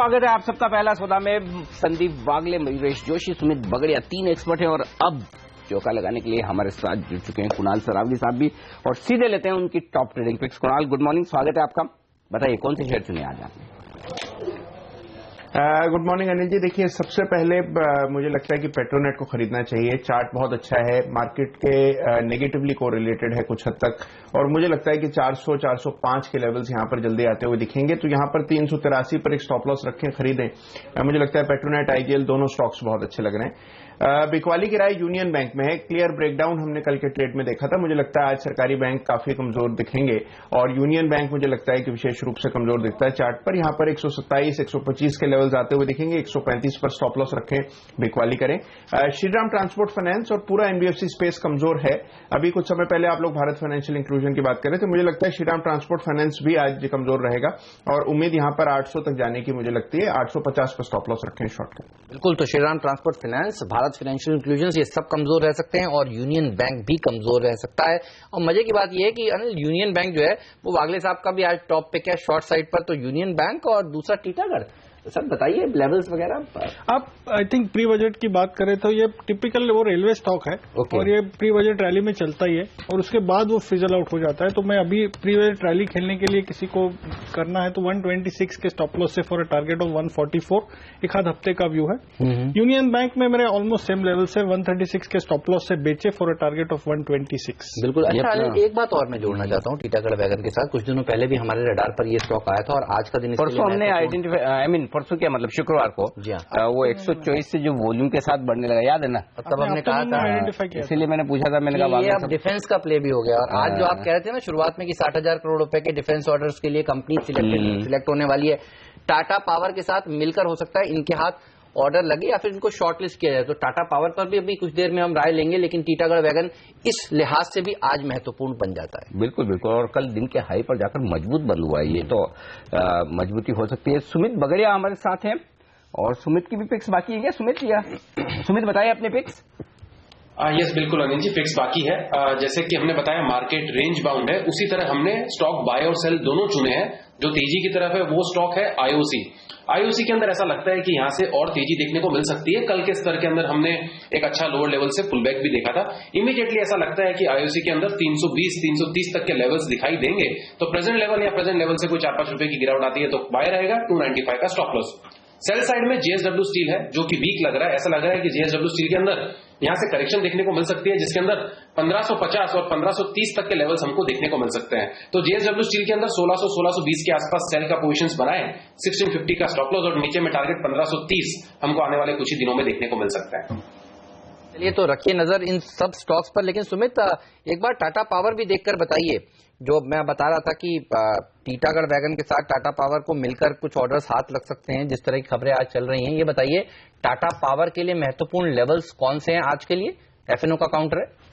स्वागत है आप सबका पहला सौदा में। संदीप वागले, मयूरेश जोशी, सुमित बगड़िया, 3 एक्सपर्ट हैं और अब चौका लगाने के लिए हमारे साथ जुड़ चुके हैं कुणाल सरावगी साहब भी। और सीधे लेते हैं उनकी top trading picks. Kunal, good morning, स्वागत है आपका। बताइए कौन से शेयर चुने आज आपने? Good morning Anil ji. देखिए, सबसे पहले मुझे लगता है कि पेट्रोनेट को खरीदना चाहिए। चार्ट बहुत अच्छा है, मार्केट के नेगेटिवली कोरिलेटेड है कुछ हद तक, और मुझे लगता है कि 400-405 के लेवल्स यहां पर जल्दी आते हुए दिखेंगे। तो यहां पर 383 पर एक स्टॉप लॉस रखें, खरीदें। मुझे लगता है पेट्रोनेट, आईजीएल दोनों स्टॉक्स बहुत अच्छे लग रहे हैं। बिकवाली की राय यूनियन बैंक में है। क्लियर ब्रेकडाउन हमने कल के ट्रेड में देखा था। मुझे लगता है आज सरकारी बैंक काफी कमजोर दिखेंगे और यूनियन बैंक मुझे लगता है कि विशेष रूप से कमजोर दिखता है चार्ट पर। यहां पर 127-125 के लेवल्स आते हुए दिखेंगे। 135 पर स्टॉप लॉस रखें, बिकवाली करें। श्रीराम ट्रांसपोर्ट फाइनेंस और पूरा एनबीएफसी स्पेस कमजोर है। अभी कुछ समय पहले आप लोग भारत फाइनेंशियल इंक्लूजन की बात कर रहे थे। मुझे लगता है श्रीराम ट्रांसपोर्ट फाइनेंस भी आज कमजोर रहेगा और उम्मीद यहां पर 800 तक जाने की मुझे लगती है। 850 पर स्टॉप लॉस रखें शॉर्ट का। बिल्कुल, तो Shriram transport finance, Bharat financial inclusion, ये सब कमजोर रह सकते हैं और यूनियन बैंक भी कमजोर रह सकता है। और मजे की बात यह है कि अनिल, यूनियन बैंक जो है वो वागले साहब का भी आज टॉप पिक है शॉर्ट साइड पर। तो यूनियन बैंक और दूसरा टीटागढ़, सर बताइए लेवल्स वगैरह। आप आई थिंक प्री बजट की बात करें तो ये टिपिकल वो रेलवे स्टॉक है और ये प्री बजट रैली में चलता ही है और उसके बाद वो फिजल आउट हो जाता है। तो मैं अभी प्री बजट रैली खेलने के लिए किसी को करना है तो 126 के स्टॉप लॉस से फॉर अ टारगेट ऑफ 144 एक आध हफ्ते का व्यू है। यूनियन बैंक में मेरे ऑलमोस्ट सेम लेवल से 136 के स्टॉप लॉस से बेचे फॉर अ टारगेट ऑफ 126। बिल्कुल। अच्छा अनिल, एक बात और मैं जोड़ना चाहता हूँ टीटागढ़ वैगन के साथ। कुछ दिनों पहले भी हमारे रडार पर ये स्टॉक आया था और आज का दिन परसों हमने आइडेंटिफाई, परसों क्या मतलब शुक्रवार को वो 124 से जो वॉल्यूम के साथ बढ़ने लगा, याद है ना? तब हमने कहा था, इसीलिए मैंने पूछा था, मैंने कहा ये अब डिफेंस का प्ले भी हो गया। और आज जो आप कह रहे थे ना शुरुआत में कि 60,000 करोड़ रुपए के डिफेंस ऑर्डर्स के लिए कंपनी सिलेक्ट होने वाली है। टाटा पावर के साथ मिलकर हो सकता है इनके हाथ ऑर्डर लगे या फिर इनको शॉर्टलिस्ट किया जाए। तो टाटा पावर पर भी अभी कुछ देर में हम राय लेंगे, लेकिन टीटागढ़ वैगन इस लिहाज से भी आज महत्वपूर्ण बन जाता है। बिल्कुल बिल्कुल, और कल दिन के हाई पर जाकर मजबूत बंद हुआ है ये, तो मजबूती हो सकती है। सुमित बगड़िया हमारे साथ हैं और सुमित की भी पिक्स बाकी है क्या? सुमित बताइए अपने पिक्स। यस बिल्कुल अनिल जी, फिक्स बाकी है। जैसे कि हमने बताया मार्केट रेंज बाउंड है, उसी तरह हमने स्टॉक बाय और सेल दोनों चुने हैं। जो तेजी की तरफ है वो स्टॉक है आईओसी के अंदर ऐसा लगता है कि यहां से और तेजी देखने को मिल सकती है। कल के स्तर के अंदर हमने एक अच्छा लोअर लेवल से पुल बैक भी देखा था। इमीडिएटली ऐसा लगता है कि आईओसी के अंदर 320-330 तक के लेवल्स दिखाई देंगे। तो प्रेजेंट लेवल से कोई 4-5 रुपए की गिरावट आती है तो बाय रहेगा। 295 का स्टॉप लॉस। सेल साइड में जेएसडब्ल्यू स्टील है जो कि वीक लग रहा है। ऐसा लग रहा है कि जेएसडब्ल्यू स्टील के अंदर यहां से करेक्शन देखने को मिल सकती है, जिसके अंदर 1550 और 1530 तक के लेवल्स हमको देखने को मिल सकते हैं। तो जेएसडब्ल्यू स्टील के अंदर 1600-1620 के आसपास सेल का पोजीशंस बनाए, 1650 का स्टॉप लॉस और नीचे में टारगेट 1530 हमको आने वाले कुछ ही दिनों में देखने को मिल सकता है। चलिए, तो रखिए नजर इन सब स्टॉक्स पर। लेकिन सुमित, एक बार टाटा पावर भी देखकर बताइए। जो मैं बता रहा था कि टीटागढ़ वैगन के साथ टाटा पावर को मिलकर कुछ ऑर्डर्स हाथ लग सकते हैं, जिस तरह की खबरें आज चल रही हैं, ये बताइए टाटा पावर के लिए महत्वपूर्ण लेवल्स कौन से हैं आज के लिए? एफएनओ का काउंटर है।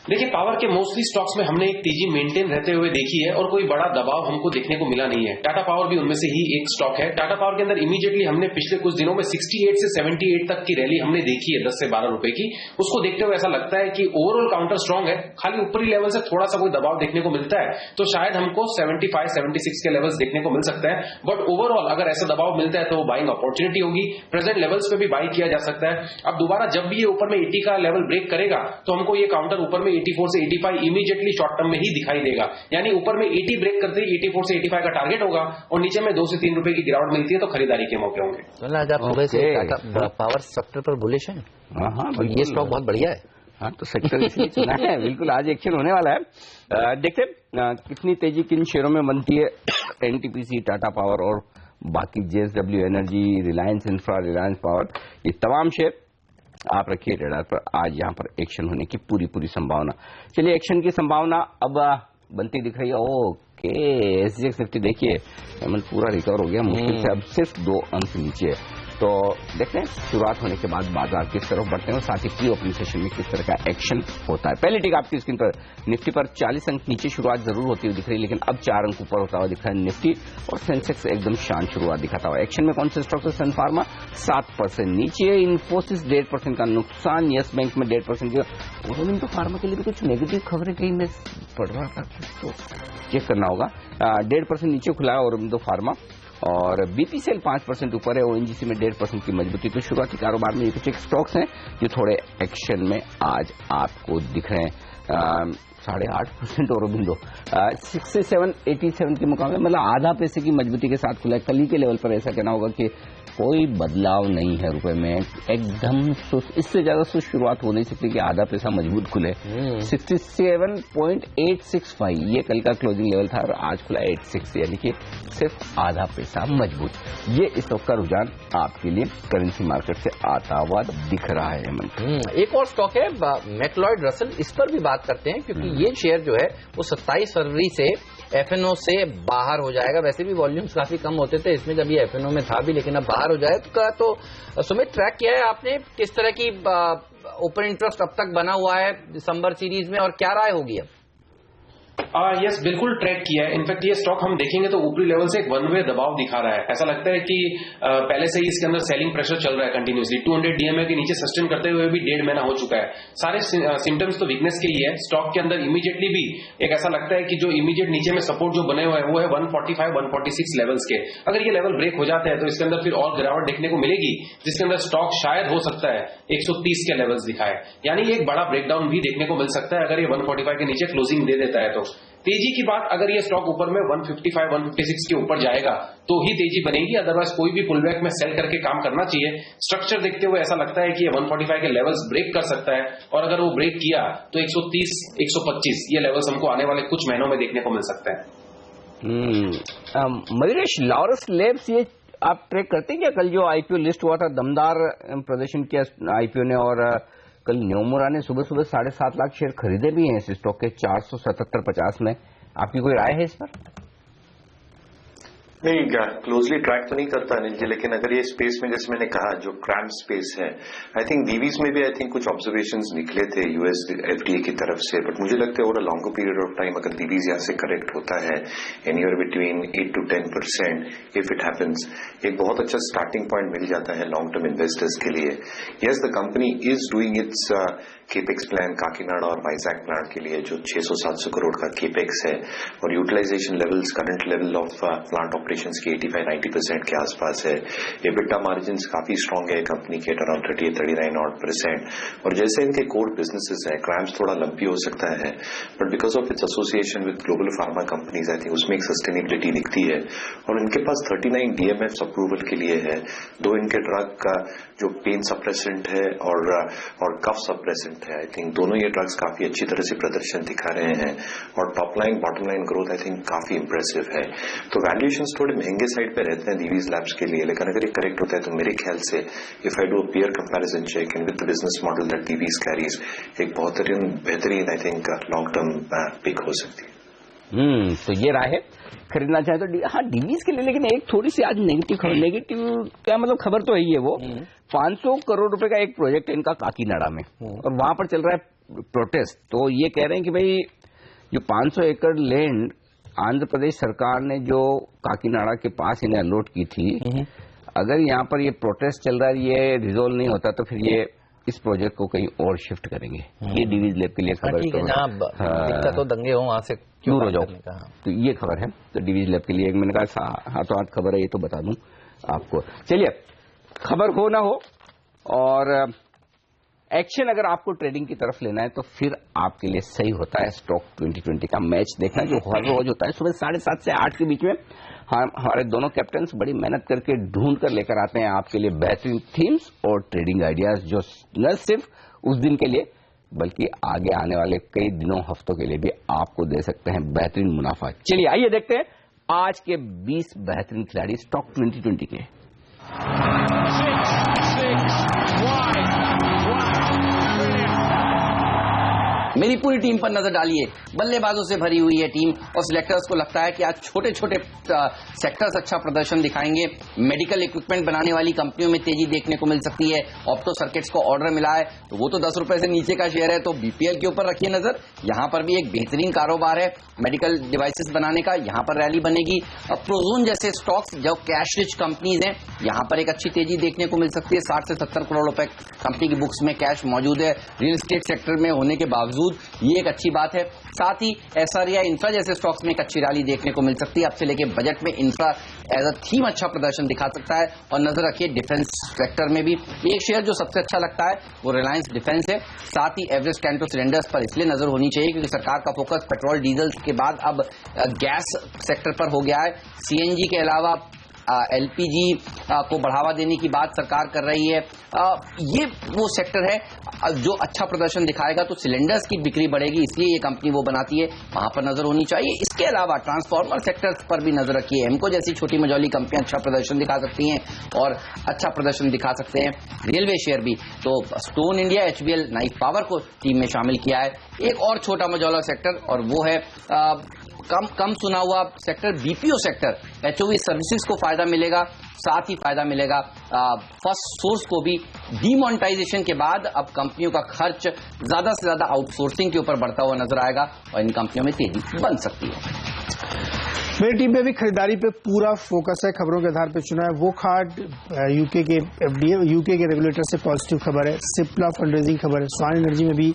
देखिए, पावर के मोस्टली स्टॉक्स में हमने एक तेजी मेंटेन रहते हुए देखी है और कोई बड़ा दबाव हमको देखने को मिला नहीं है। टाटा पावर भी उनमें से ही एक स्टॉक है। टाटा पावर के अंदर इमीडिएटली हमने पिछले कुछ दिनों में 68 से 78 तक की रैली हमने देखी है 10 से 12 रुपए की। उसको देखते हुए ऐसा लगता है कि ओवरऑल काउंटर स्ट्रांग है, खाली ऊपरी लेवल से थोड़ा सा कोई दबाव देखने को मिलता है तो शायद हमको 75-76 के लेवल्स देखने को मिल सकता है। बट ओवरऑल अगर ऐसा दबाव मिलता है तो वो बाइंग अपॉर्चुनिटी होगी। प्रेजेंट लेवल्स पे भी बाई किया जा सकता है। अब दोबारा जब भी ये ऊपर में 80 का लेवल ब्रेक करेगा तो हमको ये काउंटर ऊपर में 84 से 85 इमीडिएटली शॉर्ट टर्म में ही दिखाई देगा। यानी ऊपर में 80 ब्रेक करते ही 84 से 85 का टारगेट होगा और नीचे में 2 से 3 रुपए की गिरावट मिलती है तो खरीदारी के मौके होंगे। आज आप सुबह से टाटा पावर सेक्टर पर बुलिश हैं। हाँ, और ये स्टॉक बहुत बढ़िया है। हाँ, तो सेक्टर इसलिए चुना है। बिल्कुल, आज एक्शन होने वाला है। देखते कितनी तेजी किन शेयरों में बनती है। एनटीपीसी, टाटा पावर और बाकी JSW energy, Reliance infra, Reliance power, ये तमाम शेयर आप रखिए रडार पर। आज यहां पर एक्शन होने की पूरी संभावना। चलिए, एक्शन की संभावना अब बनती दिख रही है। ओके, एसजीएक्स 50 देखिए पूरा रिकवर हो गया मुश्किल से, अब सिर्फ 2 अंक नीचे है। तो देखते हैं शुरुआत होने के बाद बाजार किस तरफ बढ़ते हैं और साथ ही प्री ओपनिंग सेशन में किस तरह का एक्शन होता है। पहले टिक आपकी स्क्रीन पर निफ्टी पर 40 अंक नीचे शुरुआत जरूर होती हुई दिख रही है, लेकिन अब 4 अंक ऊपर होता हुआ दिख रहा है निफ्टी और सेंसेक्स एकदम शांत शुरुआत दिखाता हुआ। एक्शन में कौन से स्टॉक है? सन फार्मा 7% नीचे, इन्फोसिस 1.5% का नुकसान, यस बैंक में 1.5% की। और तो फार्मा के लिए भी कुछ नेगेटिव खबरें कहीं मैं पढ़ रहा था तो चेक करना होगा। 1.5% नीचे खुला है और फार्मा और बीपीसीएल 5% ऊपर है, ओएनजीसी में 1.5% की मजबूती। तो शुरुआती कारोबार में ये कुछ एक स्टॉक्स हैं जो थोड़े एक्शन में आज आपको दिख रहे हैं। 8.5% औरोबिंदो 67.87 के मुकाबले मतलब आधा पैसे की मजबूती के साथ खुला है। कल ही के लेवल पर ऐसा कहना होगा कि कोई बदलाव नहीं है रुपए में, एकदम इससे ज्यादा सुस्त शुरुआत हो नहीं सकती कि आधा पैसा मजबूत खुले। 67.865 ये कल का क्लोजिंग लेवल था और आज खुला 86, यानी कि सिर्फ आधा पैसा मजबूत। ये स्टॉक का रुझान आपके लिए करेंसी मार्केट से आता हुआ दिख रहा है। एक और स्टॉक है मैक्लॉयड रसल, इस पर भी बात करते हैं क्योंकि ये शेयर जो है वो 27 फरवरी से एफएनओ से बाहर हो जाएगा। वैसे भी वॉल्यूम्स काफी कम होते थे इसमें जब ये एफएनओ में था भी, लेकिन अब बाहर हो जाए तो सुमित ट्रैक किया है आपने किस तरह की ओपन इंटरेस्ट अब तक बना हुआ है दिसंबर सीरीज में और क्या राय होगी अब? यस, बिल्कुल ट्रैक किया है। इनफैक्ट ये स्टॉक हम देखेंगे तो ऊपरी लेवल से एक वन वे दबाव दिखा रहा है। ऐसा लगता है कि पहले से ही इसके अंदर सेलिंग प्रेशर चल रहा है कंटिन्यूसली। 200 डीएमए के नीचे सस्टेन करते हुए भी 1.5 महीना हो चुका है। सारे सिम्टम्स तो वीकनेस के ही है। स्टॉक के अंदर इमीडिएटली भी एक ऐसा लगता है कि जो इमीडिएट नीचे में सपोर्ट जो बने हुए हैं वो है 145 146 लेवल्स के। अगर ये लेवल ब्रेक हो जाते हैं तो इसके अंदर फिर और गिरावट देखने को मिलेगी, जिसके अंदर स्टॉक शायद हो सकता है 130 के लेवल्स दिखाए, यानी एक बड़ा ब्रेकडाउन भी देखने को मिल सकता है अगर ये 145 के नीचे क्लोजिंग दे देता है। तो तेजी की बात, अगर ये स्टॉक ऊपर में 155 156 के ऊपर जाएगा तो ही तेजी बनेगी, अदरवाइज कोई भी पुलबैक में सेल करके काम करना चाहिए। स्ट्रक्चर देखते हुए ऐसा लगता है कि ये 145 के लेवल्स ब्रेक कर सकता है और अगर वो ब्रेक किया तो 130 125 ये लेवल्स हमको आने वाले कुछ महीनों में देखने को मिल सकता है। मयूरेश, लॉरस लैब्स ये आप ट्रैक करते हैं क्या? कल जो आईपीओ लिस्ट हुआ था, दमदार प्रदर्शन किया आईपीओ ने और कल न्योमुरा ने सुबह 7.5 लाख शेयर खरीदे भी हैं इस स्टॉक के 477.50 में। आपकी कोई राय है इस पर? नहीं, क्लोजली ट्रैक तो नहीं करता अनिल जी, लेकिन अगर ये स्पेस में जैसे मैंने कहा जो क्रैम्प स्पेस है, आई थिंक दीवीज में भी आई थिंक कुछ ऑब्जर्वेशंस निकले थे यूएस एफडीए की तरफ से, बट मुझे लगता है over a longer period of time अगर दीवीज यहाँ से करेक्ट होता है anywhere between 8 to 10% if it happens, एक बहुत अच्छा स्टार्टिंग पॉइंट मिल जाता है लॉन्ग टर्म इन्वेस्टर्स के लिए। Yes, the company is doing it's capex plan Kakinada और वाइजैक प्लांट के लिए जो 600-700 करोड़ का केपेक्स है और utilization levels current level of plant operations की 85-90% के आसपास है। एबिटा मार्जिन्स काफी स्ट्रांग है कंपनी के, अराउंड 38-39% और जैसे इनके कोर बिजनेसेस है, क्रैम्स थोड़ा लंबी हो सकता है but because of its association with global pharma companies I think उसमें एक सस्टेनेबिलिटी दिखती है और इनके पास 39 डीएमएफ अप्रूवल के लिए है। दो इनके ड्रग का जो पेन सप्रेसेंट है और कफ सप्रेसेंट है, आई थिंक दोनों ये ड्रग्स काफी अच्छी तरह से प्रदर्शन दिखा रहे हैं और top line bottom line growth I think काफी इंप्रेसिव है। तो वैल्यूएशंस थोड़े महंगे साइड पे रहते हैं दीवीज लैब्स के लिए, लेकिन अगर ये करेक्ट होता है तो मेरे ख्याल से if I do a peer comparison check and with the business model that Divi's carries, एक बहुत बेहतरीन I think long term pick हो सकती है। तो ये राय है, खरीदना चाहे तो हाँ डीवीज के लिए। लेकिन एक थोड़ी सी आज नेगेटिव खबर, नेगेटिव क्या मतलब खबर तो है ही है वो 500 करोड़ रुपए का एक प्रोजेक्ट है इनका काकीनाडा में और वहां पर चल रहा है प्रोटेस्ट। तो ये कह रहे हैं कि भाई जो 500 एकड़ लैंड आंध्र प्रदेश सरकार ने जो काकीनाडा के पास इन्हें अलॉट की थी, अगर यहाँ पर ये प्रोटेस्ट चल रहा है, ये रिजोल्व नहीं होता तो फिर ये इस प्रोजेक्ट को कहीं और शिफ्ट करेंगे। ये डीवीज लैब के लिए खबर तो दंगे हो वहां से दूर हो जाओ, तो ये खबर है। तो डीवीज लैब के लिए मैंने कहा हाथों हाथ खबर है, ये तो बता दूं आपको। चलिए, खबर हो ना हो और एक्शन अगर आपको ट्रेडिंग की तरफ लेना है तो फिर आपके लिए सही होता है स्टॉक 2020 का मैच देखना, जो हर रोज होता है सुबह 7:30 से 8 के बीच में। हमारे दोनों कैप्टन्स बड़ी मेहनत करके ढूंढ कर लेकर आते हैं आपके लिए बेहतरीन थीम्स और ट्रेडिंग आइडियाज, जो न सिर्फ उस दिन के लिए बल्कि आगे आने वाले कई दिनों हफ्तों के लिए भी आपको दे सकते हैं बेहतरीन मुनाफा। चलिए आइए देखते हैं आज के 20 बेहतरीन खिलाड़ी स्टॉक 2020 के। मेरी पूरी टीम पर नजर डालिए, बल्लेबाजों से भरी हुई है टीम और सिलेक्टर्स को लगता है कि आज छोटे छोटे सेक्टर्स अच्छा प्रदर्शन दिखाएंगे। मेडिकल इक्विपमेंट बनाने वाली कंपनियों में तेजी देखने को मिल सकती है। ऑप्टो सर्किट्स को ऑर्डर मिला है तो वो तो 10 रुपए से नीचे का शेयर है, तो बीपीएल के ऊपर रखिए नजर। यहां पर भी एक बेहतरीन कारोबार है मेडिकल डिवाइसेस बनाने का, यहां पर रैली बनेगी। प्रोजोन जैसे स्टॉक्स जो कैश रिच कंपनीज हैं, यहां पर एक अच्छी तेजी देखने को मिल सकती है। 60 से 70 करोड़ रुपए कंपनी की बुक्स में कैश मौजूद है। रियल एस्टेट सेक्टर में होने के बावजूद मौजूद, ये एक अच्छी बात है। साथ ही एसआर या इंफ्रा जैसे स्टॉक्स में एक अच्छी रैली देखने को मिल सकती है। अब से लेके बजट में इंफ्रा एज अ थीम अच्छा प्रदर्शन दिखा सकता है। और नजर रखिए डिफेंस सेक्टर में भी एक शेयर जो सबसे अच्छा लगता है वो रिलायंस डिफेंस है। साथ ही एवरेस्ट कैंटो सिलेंडर्स पर इसलिए नजर होनी चाहिए क्योंकि सरकार का फोकस पेट्रोल डीजल के बाद अब गैस सेक्टर पर हो गया है। सीएनजी के अलावा एलपीजी को बढ़ावा देने की बात सरकार कर रही है। ये वो सेक्टर है जो अच्छा प्रदर्शन दिखाएगा तो सिलेंडर्स की बिक्री बढ़ेगी, इसलिए ये कंपनी वो बनाती है, वहां पर नजर होनी चाहिए। इसके अलावा ट्रांसफार्मर सेक्टर्स पर भी नजर रखिए। एमको जैसी छोटी मझौली कंपनियां अच्छा प्रदर्शन दिखा सकती हैं और अच्छा प्रदर्शन दिखा सकते हैं रेलवे शेयर भी। तो stone India, HBL, knife power को टीम में शामिल किया है। एक और छोटा मझौला सेक्टर और वो है कम सुना हुआ सेक्टर बीपीओ सेक्टर। एचओवी सर्विसेज को फायदा मिलेगा, साथ ही फायदा मिलेगा फर्स्ट सोर्स को भी। डीमोनेटाइजेशन के बाद अब कंपनियों का खर्च ज्यादा से ज्यादा आउटसोर्सिंग के ऊपर बढ़ता हुआ नजर आएगा और इन कंपनियों में तेजी बन सकती है। मेरी टीम में भी खरीदारी पे पूरा फोकस है, खबरों के आधार पर चुना है। वो खाट यूके के एफडीए, यूके के रेगुलेटर से पॉजिटिव खबर है। सिप्ला फंडरेजिंग खबर है। स्वान एनर्जी में भी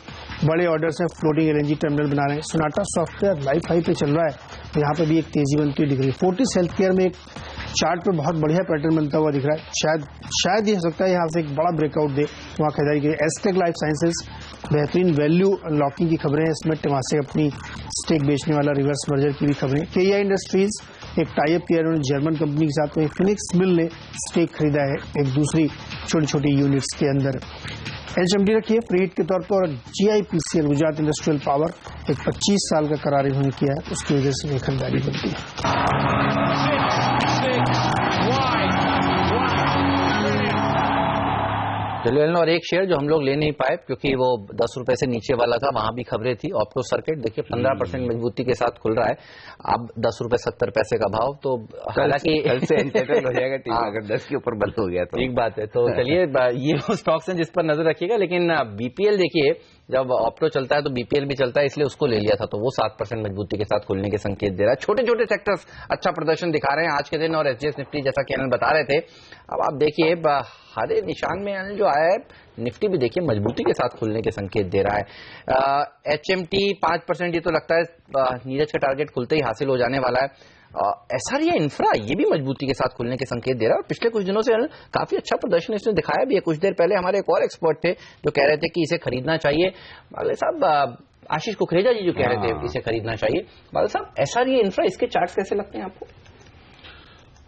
बड़े ऑर्डर्स हैं, फ्लोटिंग एलएनजी टर्मिनल बना रहे हैं। सोनाटा सॉफ्टवेयर लाइफ हाई पे चल रहा है, तो यहाँ पर भी एक तेजी बनती दिख रही है। फोर्टिस हेल्थ केयर में एक चार्ट पे बहुत बढ़िया पैटर्न बनता हुआ दिख रहा है। शायद ये हो सकता है यहाँ से एक बड़ा ब्रेकआउट दे, वहाँ खरीदारी की। एस्टेक लाइफ साइंसेज बेहतरीन वैल्यू अनलॉकिंग की खबरें हैं इसमें। टेमासेक अपनी स्टेक बेचने वाला, रिवर्स मर्जर की भी खबरें। केईआई इंडस्ट्रीज एक टाइप किया उन्होंने जर्मन कंपनी के साथ, में फिनिक्स मिल ने स्टेक खरीदा है एक दूसरी छोटी छोटी यूनिट्स के अंदर। एचएमडी रखिए फ्रीट के तौर पर। और जीआईपीसीएल गुजरात इंडस्ट्रियल पावर एक 25 साल का करार इन्होंने किया है, उसकी वजह से खरीदारी बनती है। चलिए, और एक शेयर जो हम लोग ले नहीं पाए क्योंकि वो 10 रुपए से नीचे वाला था, वहां भी खबरें थी। ऑप्टो सर्किट देखिए 15% मजबूती के साथ खुल रहा है, अब 10 रुपए 70 पैसे का भाव। तो हालांकि कल से एंटरटेन हो जाएगा टीम अगर 10 के ऊपर बंद हो गया तो ठीक बात है। तो चलिए, ये वो स्टॉक्स हैं जिस पर नजर रखिएगा। लेकिन बीपीएल देखिए, जब ऑप्टो चलता है तो बीपीएल भी चलता है, इसलिए उसको ले लिया था, तो वो 7% मजबूती के साथ खुलने के संकेत दे रहा है। छोटे छोटे सेक्टर्स अच्छा प्रदर्शन दिखा रहे हैं आज के दिन। और एसजीएस निफ्टी जैसा कि अनिल बता रहे थे, अब आप देखिए हरे निशान में अनिल जो आया है, निफ्टी भी देखिए मजबूती के साथ खुलने के संकेत दे रहा है। एचएमटी 5%, ये तो लगता है नीरज का टारगेट खुलते ही हासिल हो जाने वाला है। एसआर या इंफ्रा ये भी मजबूती के साथ खुलने के संकेत दे रहा है। और पिछले कुछ दिनों से काफी अच्छा प्रदर्शन इसने दिखाया भी है। कुछ देर पहले हमारे एक और एक्सपर्ट थे जो कह रहे थे कि इसे खरीदना चाहिए। बादल साहब, आशीष कुकरेजा जी जो कह रहे थे इसे खरीदना चाहिए। बादल साहब, एसआर या इंफ्रा, इसके चार्ट्स कैसे लगते हैं आपको?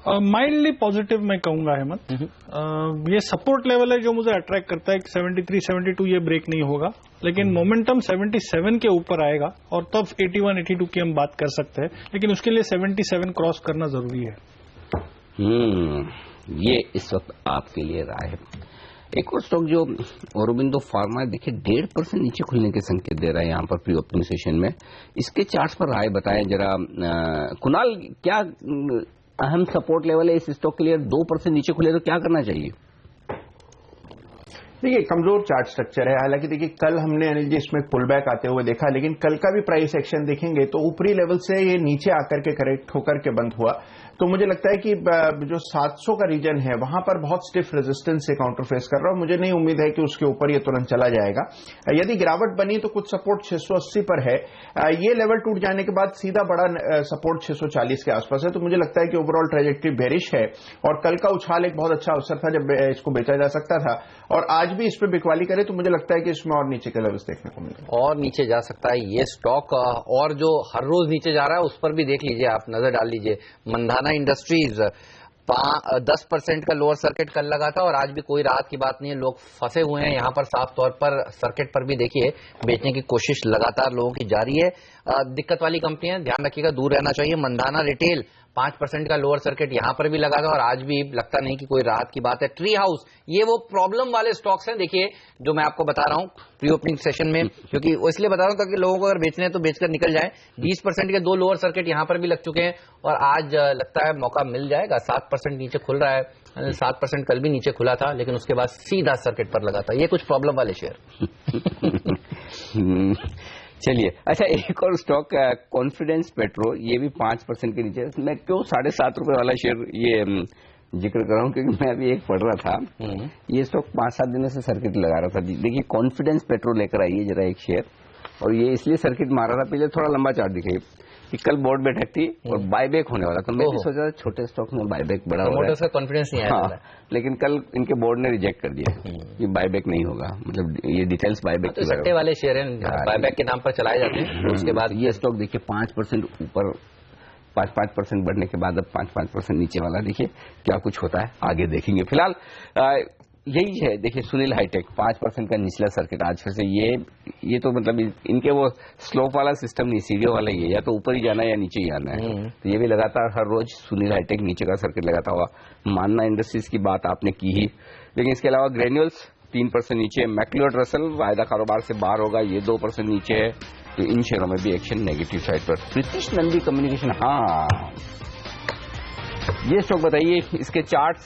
माइल्डली पॉजिटिव मैं कहूंगा हेमंत। ये सपोर्ट लेवल है जो मुझे अट्रैक्ट करता है कि 73, 72 ये ब्रेक नहीं होगा, लेकिन मोमेंटम 77 के ऊपर आएगा और तब 81, 82 की हम बात कर सकते हैं। लेकिन उसके लिए 77 क्रॉस करना जरूरी है। ये इस वक्त आपके लिए राय है। एक और स्टॉक जो औरोबिंदो फार्मा, देखिए 1.5% नीचे खुलने के संकेत दे रहा है यहाँ पर प्री ओपनिंग सेशन में। इसके चार्ट्स पर राय बताएं जरा कुणाल, क्या अहम सपोर्ट लेवल है इस स्टॉक के लिए? 2% नीचे खुले तो क्या करना चाहिए? देखिए, कमजोर चार्ट स्ट्रक्चर है। हालांकि देखिए कल हमने अनिल जी इसमें पुल बैक आते हुए देखा, लेकिन कल का भी प्राइस एक्शन देखेंगे तो ऊपरी लेवल से ये नीचे आकर के करेक्ट होकर के बंद हुआ। तो मुझे लगता है कि जो 700 का रीजन है वहां पर बहुत स्टिफ रेजिस्टेंस से काउंटर फेस कर रहा है। मुझे नहीं उम्मीद है कि उसके ऊपर ये तुरंत चला जाएगा। यदि गिरावट बनी तो कुछ सपोर्ट 680 पर है। ये लेवल टूट जाने के बाद सीधा बड़ा सपोर्ट 640 के आसपास है। तो मुझे लगता है कि ओवरऑल ट्रेजेक्टरी बेरिश है और कल का उछाल एक बहुत अच्छा अवसर था जब इसको बेचा जा सकता था, और आज भी इस पर बिकवाली करे तो मुझे लगता है कि इसमें और नीचे के लेवल्स देखने को मिलेंगे और नीचे जा सकता है ये स्टॉक। और जो हर रोज नीचे जा रहा है उस पर भी देख लीजिए, आप नजर डाल लीजिए। मंधाना इंडस्ट्रीज 10% का लोअर सर्किट कल लगा था और आज भी कोई राहत की बात नहीं है। लोग फंसे हुए हैं यहाँ पर, साफ तौर पर सर्किट पर भी देखिए बेचने की कोशिश लगातार लोगों की जारी है। दिक्कत वाली कंपनियां ध्यान रखिएगा, दूर रहना चाहिए। मंधाना रिटेल 5% का लोअर सर्किट यहां पर भी लगा था और आज भी लगता नहीं कि कोई राहत की बात है। ट्री हाउस, ये वो प्रॉब्लम वाले स्टॉक्स हैं देखिए जो मैं आपको बता रहा हूं प्री ओपनिंग सेशन में, क्योंकि वो इसलिए बता रहा हूं ताकि लोगों को अगर बेचने हैं तो बेचकर निकल जाए। 20% के 2 लोअर सर्किट यहां पर भी लग चुके हैं और आज लगता है मौका मिल जाएगा। 7% नीचे खुल रहा है, 7% कल भी नीचे खुला था लेकिन उसके बाद सीधा सर्किट पर लगा था। ये कुछ प्रॉब्लम वाले शेयर। चलिए, अच्छा एक और स्टॉक कॉन्फिडेंस पेट्रो, ये भी 5% के नीचे। मैं क्यों 7.5 रुपए वाला शेयर ये जिक्र कर रहा हूँ क्योंकि मैं अभी एक पढ़ रहा था, ये स्टॉक 5-7 दिनों से सर्किट लगा रहा था। देखिए कॉन्फिडेंस पेट्रो लेकर आइए जरा एक शेयर, और ये इसलिए सर्किट मारा था, पहले थोड़ा लंबा चार्ट दिखाई कि कल बोर्ड बैठक थी और बायबैक होने वाला, तो मैं भी सोचा छोटे स्टॉक में बायबैक बड़ा हो रहा है, कॉन्फिडेंस नहीं आया। हाँ, लेकिन कल इनके बोर्ड ने रिजेक्ट कर दिया कि बायबैक नहीं होगा, मतलब ये डिटेल्स बायबैक तो सट्टे वाले शेयर बायबैक के नाम पर चलाए जाते हैं। उसके बाद ये स्टॉक देखिए 5% ऊपर, 5% बढ़ने के बाद अब 5% नीचे वाला, देखिए क्या कुछ होता है आगे देखेंगे। फिलहाल यही है, देखिए सुनील हाईटेक 5% का निचला सर्किट आज फिर से, ये तो मतलब इनके वो स्लोप वाला सिस्टम नहीं, सीढ़ियों वाला ही है, या तो ऊपर ही जाना है या नीचे ही आना है। तो ये भी लगातार हर रोज सुनील हाईटेक नीचे का सर्किट लगाता हुआ। मानना इंडस्ट्रीज की बात आपने की ही, लेकिन इसके अलावा ग्रेन्यूल्स 3% नीचे, मैक्लियोड रसल वायदा कारोबार से बाहर होगा, ये 2% नीचे है। तो इन शेयरों में भी एक्शन नेगेटिव साइड पर। प्रीतिश नंदी कम्युनिकेशन, हाँ ये स्टॉक बताइए, इसके चार्ट्स